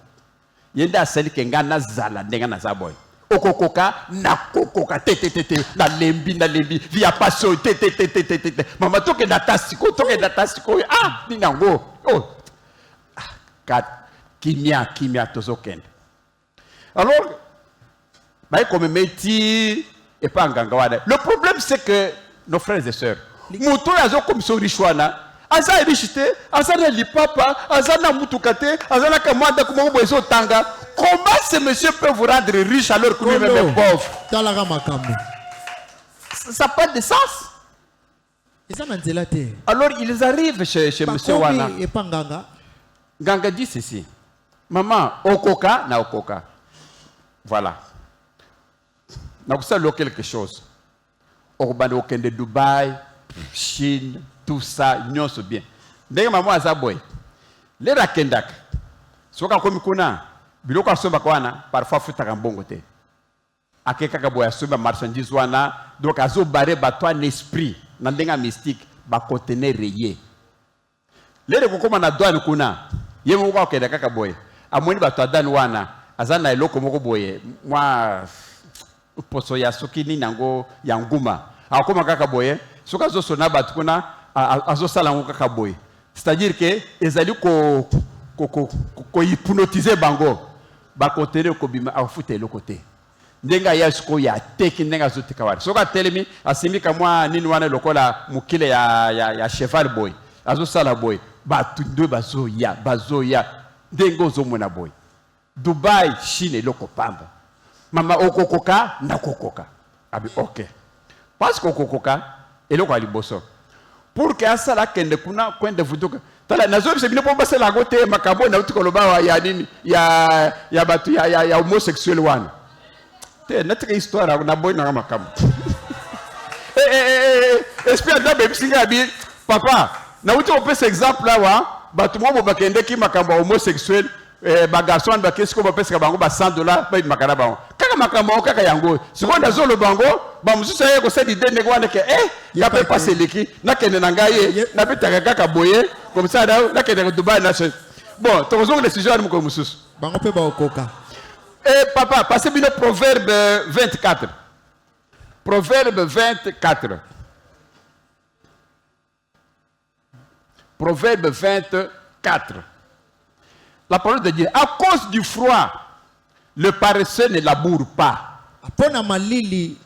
yenda asali ke ngana zala ndenga na zaboy okokoka na kokoka te na lembi via paso te mama toke na tasiko ninango kat kimia tozokende alors comme meti et pas nganga. Le problème c'est que nos frères et sœurs muto yazo comme so richwana aza richité aza na lipapa aza na mutukate aza na kamanda kuma bozo tanga. Comment ce monsieur peut vous rendre riche alors que lui-même est pauvre? Ça n'a pas de sens. Alors ils arrivent chez monsieur Wana. Ganga dit ceci. Maman, okoka na okoka. Voilà. Nous savons quelque chose. Urban de Dubaï, Chine, tout ça, nous sommes bien. D'ailleurs, maman a zaboy. Les rakendak. Soka comme kuna. Biloko asomba kwana parfois futa kambongo te. Akeka kaboya asomba marchandise wana donc azo baré bato en esprit na ndenga mystique ba conteneur rayé. Lele kokoma na douane kuna yemo kwa okenda kaka boye. Amoni bato adani wana azana eloko moko boye mwa poso ya sokini nango ya nguma. Akoma kaka boye soka zo sona bato kuna azo sala ngo kaka boye. C'est-à-dire que ezali ko hypnotiser bango. Ba conteneur ko bima afute le côté ndenga ya sko ya teki ndenga zote kawari soka telemi asimika mwa nini wana lokola mukile ya cheval boy azo sala boy ba tunde bazo ya ndengo zo mona boy Dubai Chine loko pamba mama okokoka na kokoka abi okay parce que okokoka eloko aliboso pour que asala kende kuna kwende vutuka tala nazo se bino pomba se la gote makabo na utikoloba ya nini ya batu ya homosexuel wana te notre histoire na boy na makabo espère da be singa bi papa na uti opesa exemple là wa batu mo bakende ki makabo homosexuel ba garçon ba kesko ba pesa bango ba $100 ba makana bango kaka makabo kaka yango sikonda zolo bango ba mususa ye ko sedi de ngwana ke ya pe passer leki na kende na ngaye na bitaka kaka boye comme ça là kende Dubai na bon to zo le sujet mu ko mususu bango pe ba okoka papa passez bien le proverbe 24 proverbe 24 proverbe 24 la parole de Dieu à cause du froid le paresseux ne laboure pas pona malili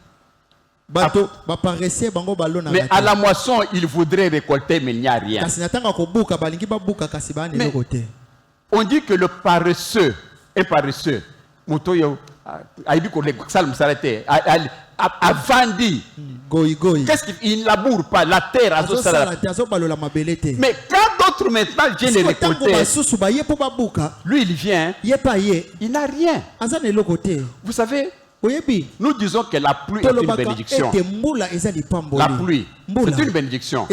bato ba paresseux bango balona mais à la moisson il voudrait récolter mais il n'y a rien kasi natanga ko buka balingi ba buka kasi ba ne côté on dit que le paresseux est paresseux motoyo aibi ko le salm s'arrêter avandi goyi qu'est-ce qu'il laboure pas la terre azo sala balola mabelete mais quand d'autres maintenant viennent les récolter lui il vient il n'a rien vous savez nous disons que la pluie est une bénédiction la pluie c'est une bénédiction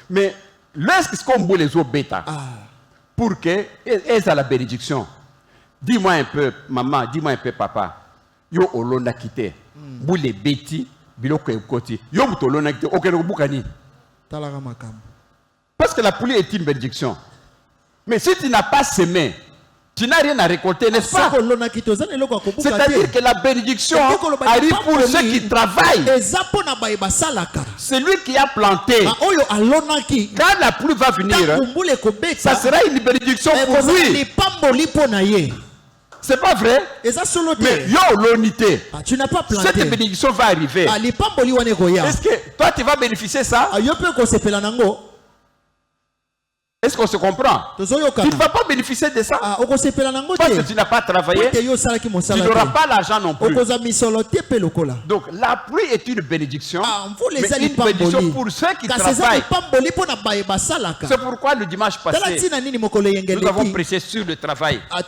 mais lorsqu'on boule les eaux bêta pour que elles aient la bénédiction dis-moi un peu maman dis-moi un peu papa yo olona kite boule beti biloko ekoti yo mutolona kite okelo bukani talaka makam parce que la pluie est une bénédiction mais si tu n'as pas semé tu n'as rien à récolter, n'est-ce pas? C'est-à-dire que la bénédiction arrive pour ceux qui travaillent. C'est lui qui a planté. Quand la pluie va venir, ça sera une bénédiction pour lui. C'est pas vrai? Mais l'unité. Cette bénédiction va arriver. Est-ce que toi tu vas bénéficier ça? Est-ce qu'on se comprend? Tu ne vas pas bénéficier de ça. Parce que tu n'as pas travaillé. Tu n'auras pas l'argent non plus. Donc la pluie est une bénédiction. Mais une bénédiction pour ceux qui travaillent. C'est pourquoi le dimanche passé, nous avons prêché sur le travail. En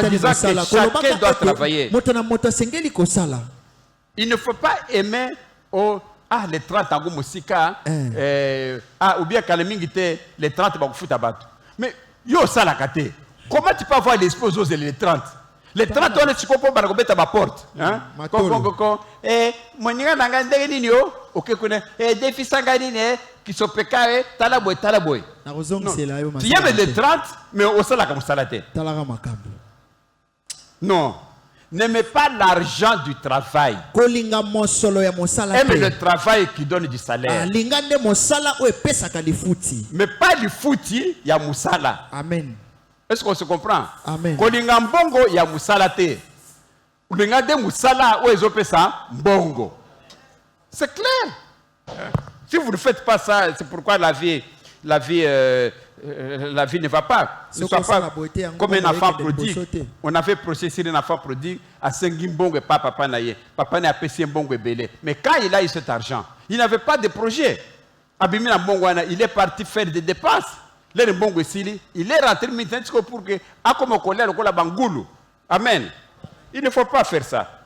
disant que chacun doit travailler. Il ne faut pas aimer les 30 ans musika ou bien kalemingite les 30 ba kufuta bato mais yo sala kate comment tu peux avoir l'esprit aux les 30 Les 30 ans, tu comprends pas que ma porte. Et mon nigga n'a pas de ok, défi sanganine, qui sont pécarés, talaboy. Tu y a les 30, mais au salaire comme ça la tête. Non. N'aimez pas l'argent du travail. Aimez le travail qui donne du salaire. Mais pas du fouti, il y a moussala. Amen. Est-ce qu'on se comprend? Amen. Kolinga mbongo, il y a moussala te. Kolinga de moussala, où ils ont fait ça? Mbongo. C'est clair. Si vous ne faites pas ça, c'est pourquoi la vie ne va pas. Ce ne soit pas comme un enfant prodigue. On avait processé un enfant prodigue à Sengimbongo et pas papa naïe. Papa n'a pas un bongo belé. Mais quand il a eu cet argent, il n'avait pas de projet. Abimina Mbongwana, il est parti faire des dépenses. Il est rentré maintenant pour que, à comme on connaît le Bangoulou. Amen. Il ne faut pas faire ça.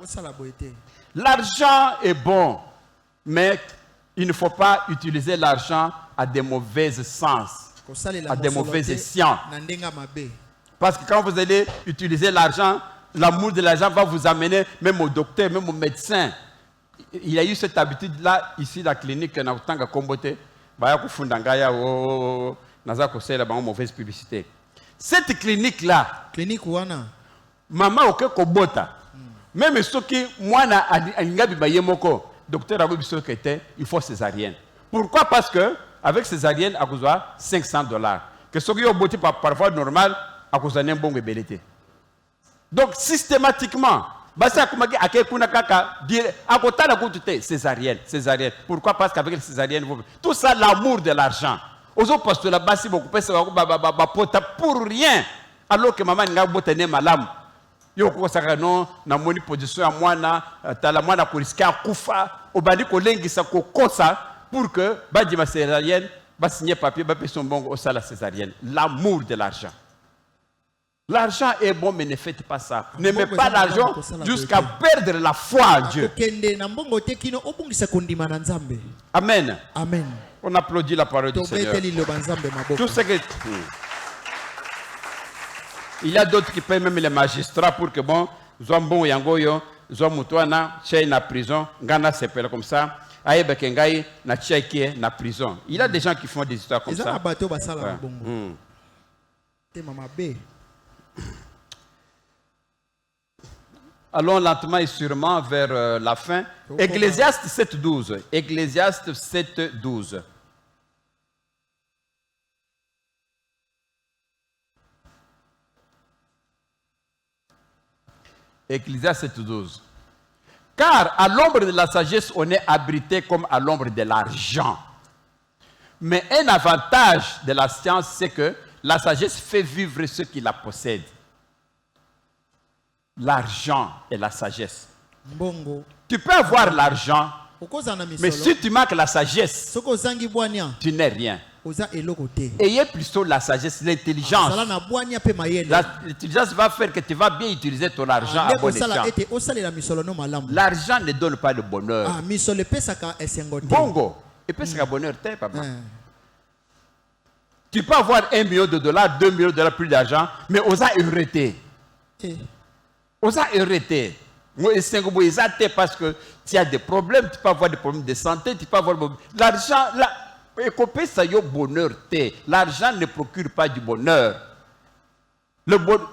L'argent est bon, mais il ne faut pas utiliser l'argent à des mauvais sens, à des mauvais escients. Parce que quand vous allez utiliser l'argent, l'amour de l'argent va vous amener même au docteur, même au médecin. Il y a eu cette habitude-là, ici, la clinique, dans le temps de Kombote, mauvaise publicité. Cette clinique-là, maman au Kobota, même ceux qui, moi, docteur a dit il faut césarienne. Pourquoi? Parce que avec césarienne, à cause de $500. Que ceux qui ont boté par voie normale, à cause d'un bon ébélité. Donc systématiquement, césarienne. Pourquoi? Parce qu'avec la césarienne, tout ça, l'amour de l'argent. Aux autres postes, la base, pour rien. Alors que maman n'a pas de malam. Yo ko saka non na moni position ya mwana tala mwana ko riska kufa obandi ko lengisa ko kosa pour que badi ma césarienne ba signer papier ba payer son bongo au sala césarienne. L'amour de l'argent. L'argent est bon, mais ne faites pas ça. N'aimez pas l'argent jusqu'à perdre la foi en Dieu. Amen. Amen. On applaudit la parole du Seigneur. Tout ce que il y a d'autres qui payent même les magistrats pour que bon, Zombo Yangoyo, Zomutwana, Tchèque na prison, Ghana s'appelle comme ça, Aïe Kengai, na Tchèque na prison. Il y a des gens qui font des histoires comme ça. Allons lentement et sûrement vers la fin. Ecclésiaste 7.12. Ecclésiaste 7.12. Ecclésiaste 7.12. Car à l'ombre de la sagesse, on est abrité comme à l'ombre de l'argent. Mais un avantage de la science, c'est que la sagesse fait vivre ceux qui la possèdent. L'argent et la sagesse. Tu peux avoir l'argent, mais si tu manques la sagesse, tu n'es rien. Ayez plutôt la sagesse, l'intelligence. L'intelligence va faire que tu vas bien utiliser ton argent à bon escient. L'argent ne donne pas le bonheur. Bongo, et puis c'est un bonheur, papa. Tu peux avoir $1 million, $2 millions, plus d'argent, mais osa arrêter. Osa arrêter. Parce que tu as des problèmes, tu peux avoir des problèmes de santé, tu peux avoir l'argent. L'argent ne procure pas du bonheur.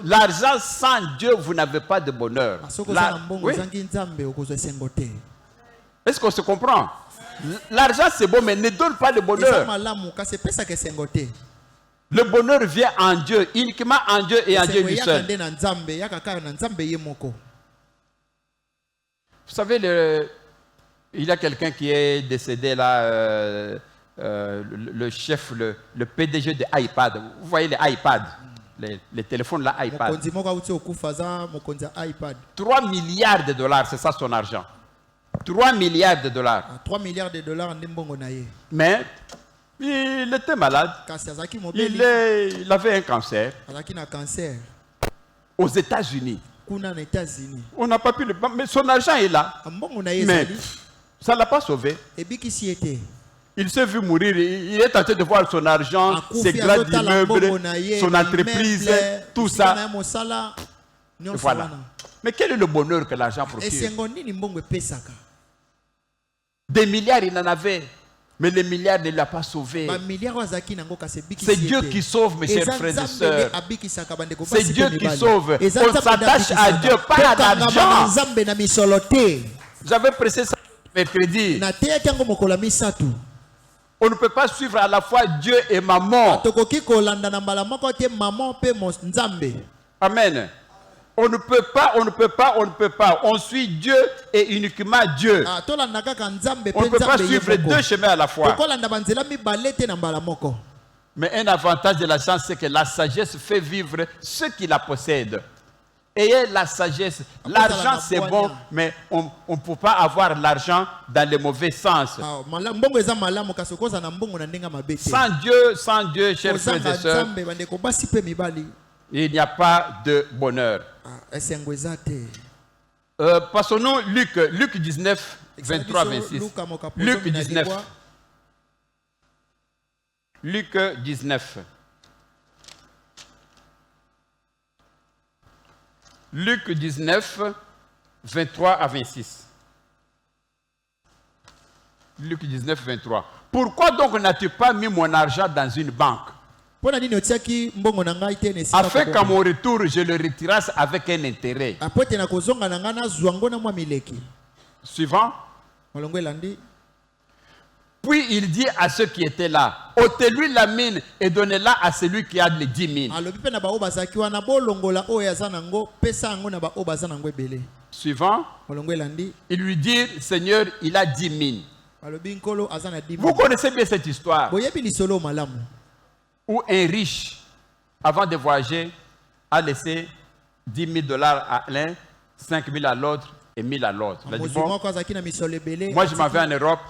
L'argent sans Dieu, vous n'avez pas de bonheur. Oui. Est-ce qu'on se comprend? L'argent c'est bon, mais ne donne pas le bonheur. Le bonheur vient en Dieu, uniquement en Dieu et en Dieu lui seul. Vous savez, il y a quelqu'un qui est décédé là. Le chef, le PDG de iPad. Vous voyez les iPads, les téléphones là, iPad. 3 milliards de dollars, c'est ça son argent. 3 milliards de dollars. 3 milliards de dollars. Mais il était malade. Il avait un cancer. Aux États-Unis. On n'a pas pu le... Mais son argent est là. Mais ça ne l'a pas sauvé. Il s'est vu mourir, il est tenté de voir son argent, ses grands immeubles, son entreprise, tout ça. Voilà. Mais quel est le bonheur que l'argent procure? Des milliards, il en avait. Mais les milliards ne l'ont pas sauvé. C'est Dieu qui sauve, mes chers frères et sœurs. C'est Dieu qui sauve. On s'attache à Dieu, pas à l'argent. J'avais pressé ça mercredi. On ne peut pas suivre à la fois Dieu et maman. Amen. On ne peut pas. On suit Dieu et uniquement Dieu. On ne peut pas suivre deux chemins à la fois. Mais un avantage de la chance, c'est que la sagesse fait vivre ceux qui la possèdent. Ayez la sagesse. L'argent, c'est bon, mais on ne peut pas avoir l'argent dans le mauvais sens. Sans Dieu, chers frères et sœurs, il n'y a pas de bonheur. Passons-nous Luc 19, 23, 26. Luc 19. Luc 19. Luc 19, 23 à 26. Luc 19, 23. Pourquoi donc n'as-tu pas mis mon argent dans une banque? Afin qu'à mon retour, je le retirasse avec un intérêt. Suivant. Puis il dit à ceux qui étaient là, ôtez-lui la mine et donnez-la à celui qui a les 10 000. Suivant. Il lui dit, Seigneur, il a 10 000. Vous connaissez bien cette histoire où un riche, avant de voyager, a laissé 10 000 $ à l'un, 5 000 à l'autre et 1 000 à l'autre. Il a dit, bon, moi je m'en vais en Europe.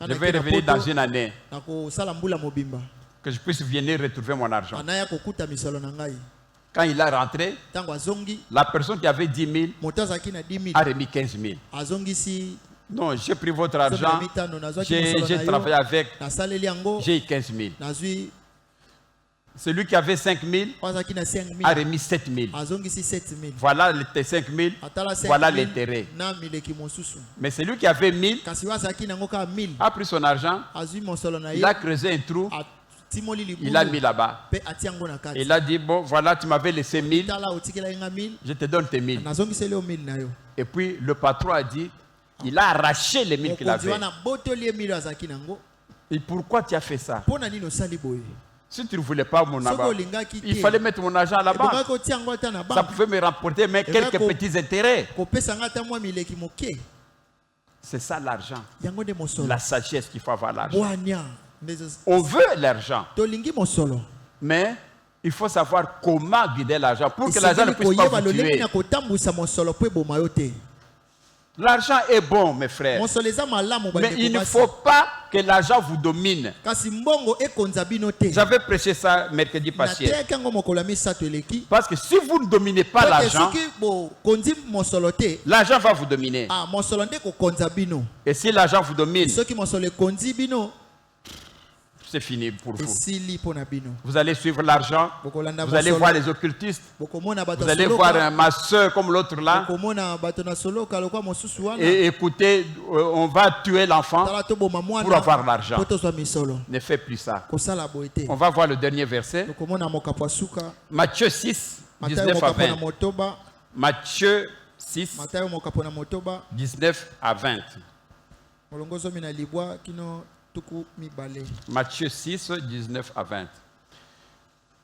Je vais revenir dans une année. Que je puisse venir retrouver mon argent. Quand il est rentré, la personne qui avait 10 000 a remis 15 000. Non, j'ai pris votre argent. J'ai travaillé avec. J'ai eu 15 000. Celui qui avait 5 000 a remis 7 000. Voilà les 5 000. Voilà l'intérêt. Mais celui qui avait 1 000 a pris son argent. Il a creusé un trou. Il a mis là-bas. Il a dit, bon, voilà, tu m'avais laissé 1 000. Je te donne tes 1 000. Et puis le patron a dit, il a arraché les 1 000 qu'il avait. Et pourquoi tu as fait ça? Si tu ne voulais pas mon argent, il fallait mettre mon argent à la banque. Ça pouvait me rapporter mais quelques petits intérêts. C'est ça l'argent. La sagesse qu'il faut avoir l'argent. On veut l'argent. Mais il faut savoir comment guider l'argent pour que l'argent ne puisse pas vous tuer. L'argent est bon, mes frères. Mais il ne faut pas que l'argent vous domine. J'avais prêché ça mercredi passé. Parce que si vous ne dominez pas l'argent, l'argent va vous dominer. Et si l'argent vous domine, c'est fini pour vous. Vous allez suivre l'argent, vous allez voir les occultistes, vous allez voir ma soeur comme l'autre là, et écoutez, on va tuer l'enfant pour avoir l'argent. Ne faites plus ça. On va voir le dernier verset. Matthieu 6, 19 à 20. Matthieu 6, 19 à 20. Matthieu 6, 19 à 20.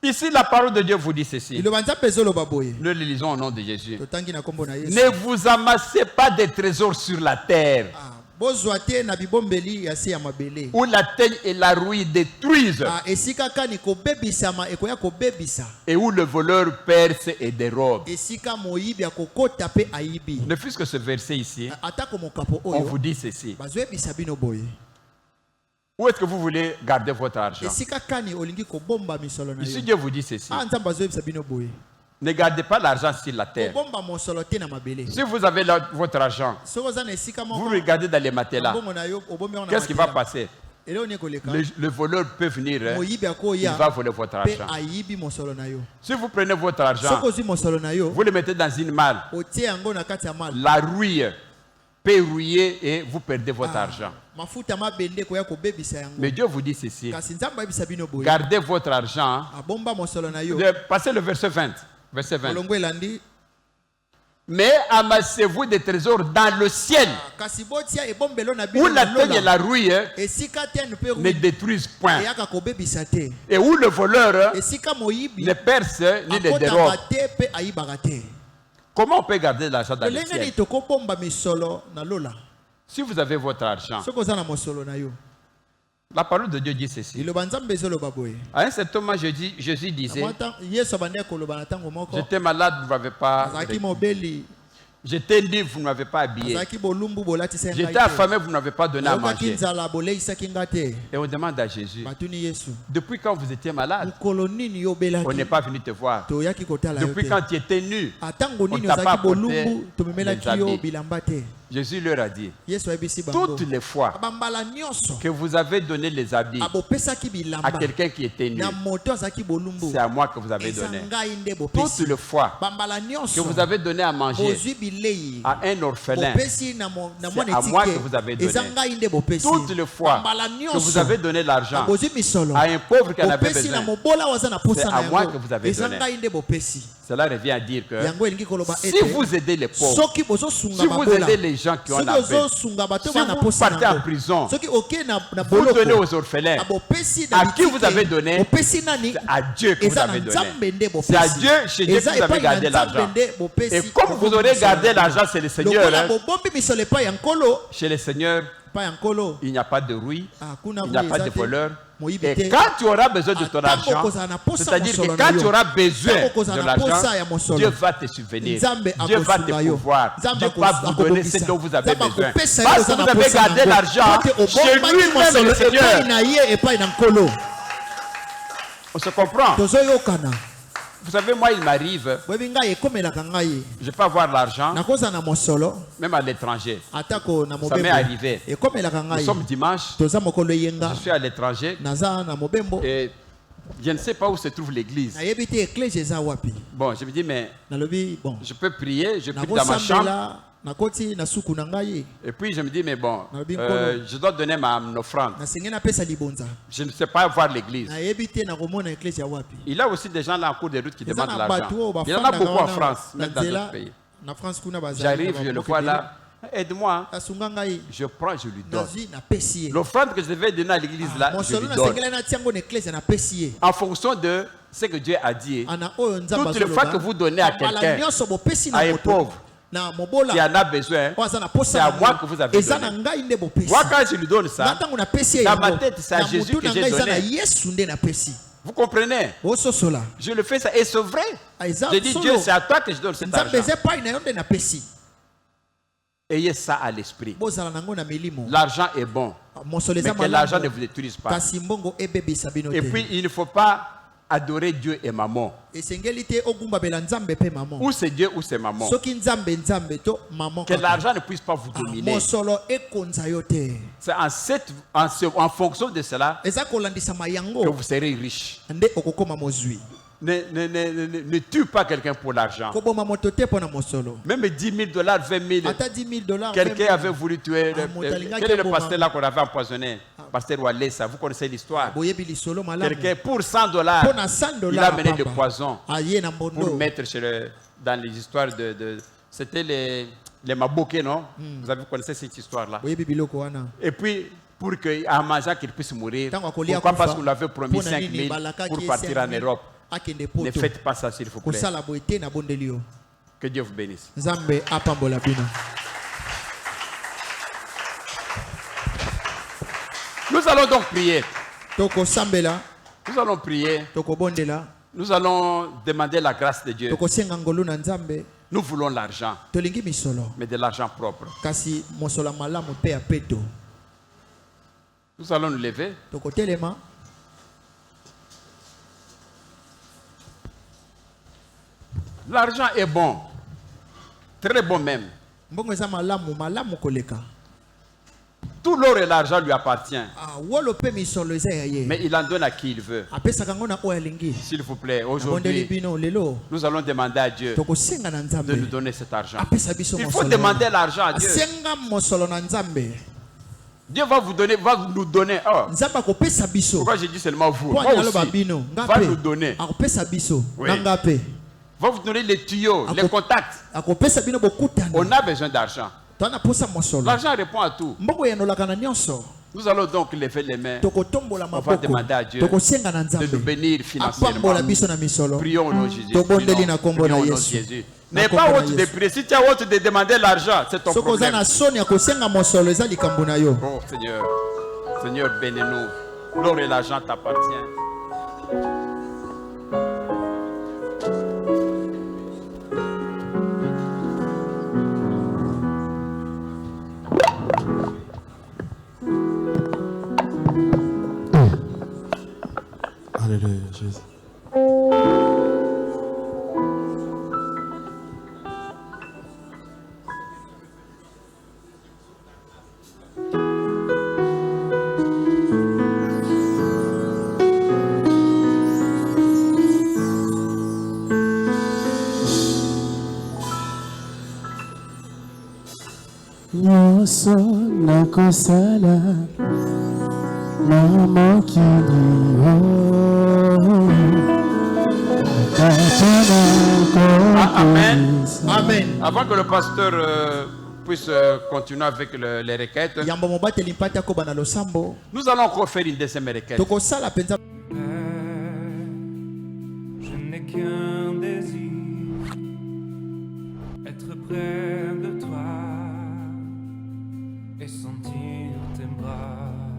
Ici, la parole de Dieu vous dit ceci. Nous le lisons au nom de Jésus. Ne vous amassez pas des trésors sur la terre, où la teigne et la rouille détruisent, et où le voleur perce et dérobe. Ne fût-ce que ce verset ici, on vous dit ceci. Où est-ce que vous voulez garder votre argent? Ici, Dieu vous dit ceci. Ne gardez pas l'argent sur la terre. Si vous avez votre argent, vous regardez dans les matelas. Qu'est-ce qui va passer? le voleur peut venir, il va voler votre argent. Si vous prenez votre argent, vous le mettez dans une malle, la rouille peut rouiller et vous perdez votre argent. Mais Dieu vous dit ceci: gardez votre argent. Passez le verset 20. Verset 20. Mais amassez-vous des trésors dans le ciel, où la teigne et la rouille ne détruisent point, et où le voleur ne perce ni ne dérobe. Comment on peut garder l'argent dans le ciel? Si vous avez votre argent, la parole de Dieu dit ceci. À un certain moment, Jésus disait: j'étais malade, vous ne m'avez pas. J'étais libre, vous ne m'avez pas habillé. J'étais affamé, vous ne m'avez pas donné à manger. Et on demande à Jésus: depuis quand vous étiez malade, on n'est pas venu te voir. Depuis quand tu étais nu, on ne t'a pas apporté les habits. Jésus leur a dit: toutes les fois que vous avez donné les habits à quelqu'un qui était nu, c'est à moi que vous avez donné. Toutes les fois que vous avez donné à manger à un orphelin, c'est à moi que vous avez donné. Toutes les fois que vous avez donné l'argent à un pauvre qui en avait besoin, c'est à moi que vous avez donné. Cela revient à dire que si vous aidez les pauvres, si vous aidez les gens qui ont la paix, si vous partez en prison, vous donnez aux orphelins, à qui vous avez donné, c'est à Dieu que vous avez donné. C'est à Dieu, chez Dieu que vous avez gardé l'argent. Et comme vous aurez gardé l'argent, c'est le Seigneur. Chez le Seigneur, il n'y a pas de rouille, il n'y a pas de voleur. Et quand tu auras besoin de ton argent, c'est-à-dire que quand tu auras besoin de l'argent, Dieu va te subvenir, Dieu va te pouvoir, Dieu va vous donner ce dont vous avez besoin. Parce que vous avez gardé l'argent chez lui-même, le Seigneur. On se comprend? Vous savez, moi, il m'arrive, je peux avoir l'argent, même à l'étranger. Ça m'est arrivé. Nous sommes dimanche, je suis à l'étranger, et je ne sais pas où se trouve l'église. Bon, je me dis, mais je peux prier, je prie dans ma chambre. Et puis je me dis, mais bon, je dois donner mon offrande. Je ne sais pas voir l'église. Il y a aussi des gens là en cours de route qui demandent l'argent. Il y en a beaucoup en France, même dans d'autres pays. J'arrive, je le vois là. Aide-moi. Je prends, je lui donne. L'offrande que je devais donner à l'église là, je lui donne. En fonction de ce que Dieu a dit. Toutes les fois que vous donnez à quelqu'un, à un pauvre, qui en a besoin, c'est à moi que vous avez donné. Moi, quand je lui donne ça, dans ma tête, c'est à Jésus que j'ai donné. Vous comprenez? Je le fais ça et c'est vrai. Je dis, Dieu, c'est à toi que je donne cet argent. Ayez ça à l'esprit. L'argent est bon, mais que l'argent ne vous détruise pas. Et puis, il ne faut pas adorer Dieu et maman. Ou c'est Dieu ou c'est maman. Que l'argent ne puisse pas vous dominer. C'est en fonction de cela que vous serez riche. Ne tue pas quelqu'un pour l'argent. Même $10,000, $20,000. Quelqu'un avait voulu tuer. Quel est le pasteur là qu'on avait empoisonné? Pasteur Walesa, vous connaissez l'histoire. Quelqu'un pour $100, il a mené du poison pour mettre dans les histoires de c'était les Maboké, non? Vous connaissez cette histoire là. Et puis pour qu'en mangeant qu'il puisse mourir. Pourquoi? Parce qu'on lui avait promis 5,000 pour partir en Europe. Ne faites pas ça, s'il vous plaît. Que Dieu vous bénisse. Nous allons donc prier. Nous allons prier. Nous allons demander la grâce de Dieu. Nous voulons l'argent, mais de l'argent propre. Nous allons nous lever. L'argent est bon, très bon même. Tout l'or et l'argent lui appartient. Mais il en donne à qui il veut. S'il vous plaît, aujourd'hui, nous allons demander à Dieu de nous donner cet argent. Il faut demander l'argent à Dieu. Dieu va nous donner. Oh. Pourquoi j'ai dit seulement vous? Moi aussi. Va nous donner. Oui. Va vous donner les tuyaux, les contacts. On a besoin d'argent. L'argent répond à tout. Nous allons donc lever les mains. On va demander à Dieu de nous bénir financièrement. Prions au nom de Jésus. Prions au nom de Jésus. N'aie pas honte de prier. Si tu as honte de demander l'argent, c'est ton problème. Oh Seigneur, Seigneur, bénis-nous. L'or et l'argent t'appartiennent. Alléluia, Jésus. Nyonso nakosala Maman qui dit Amen. Amen. Avant que le pasteur puisse continuer avec les requêtes, nous allons encore faire une deuxième requête. Je n'ai qu'un désir, être près de toi et sentir tes bras.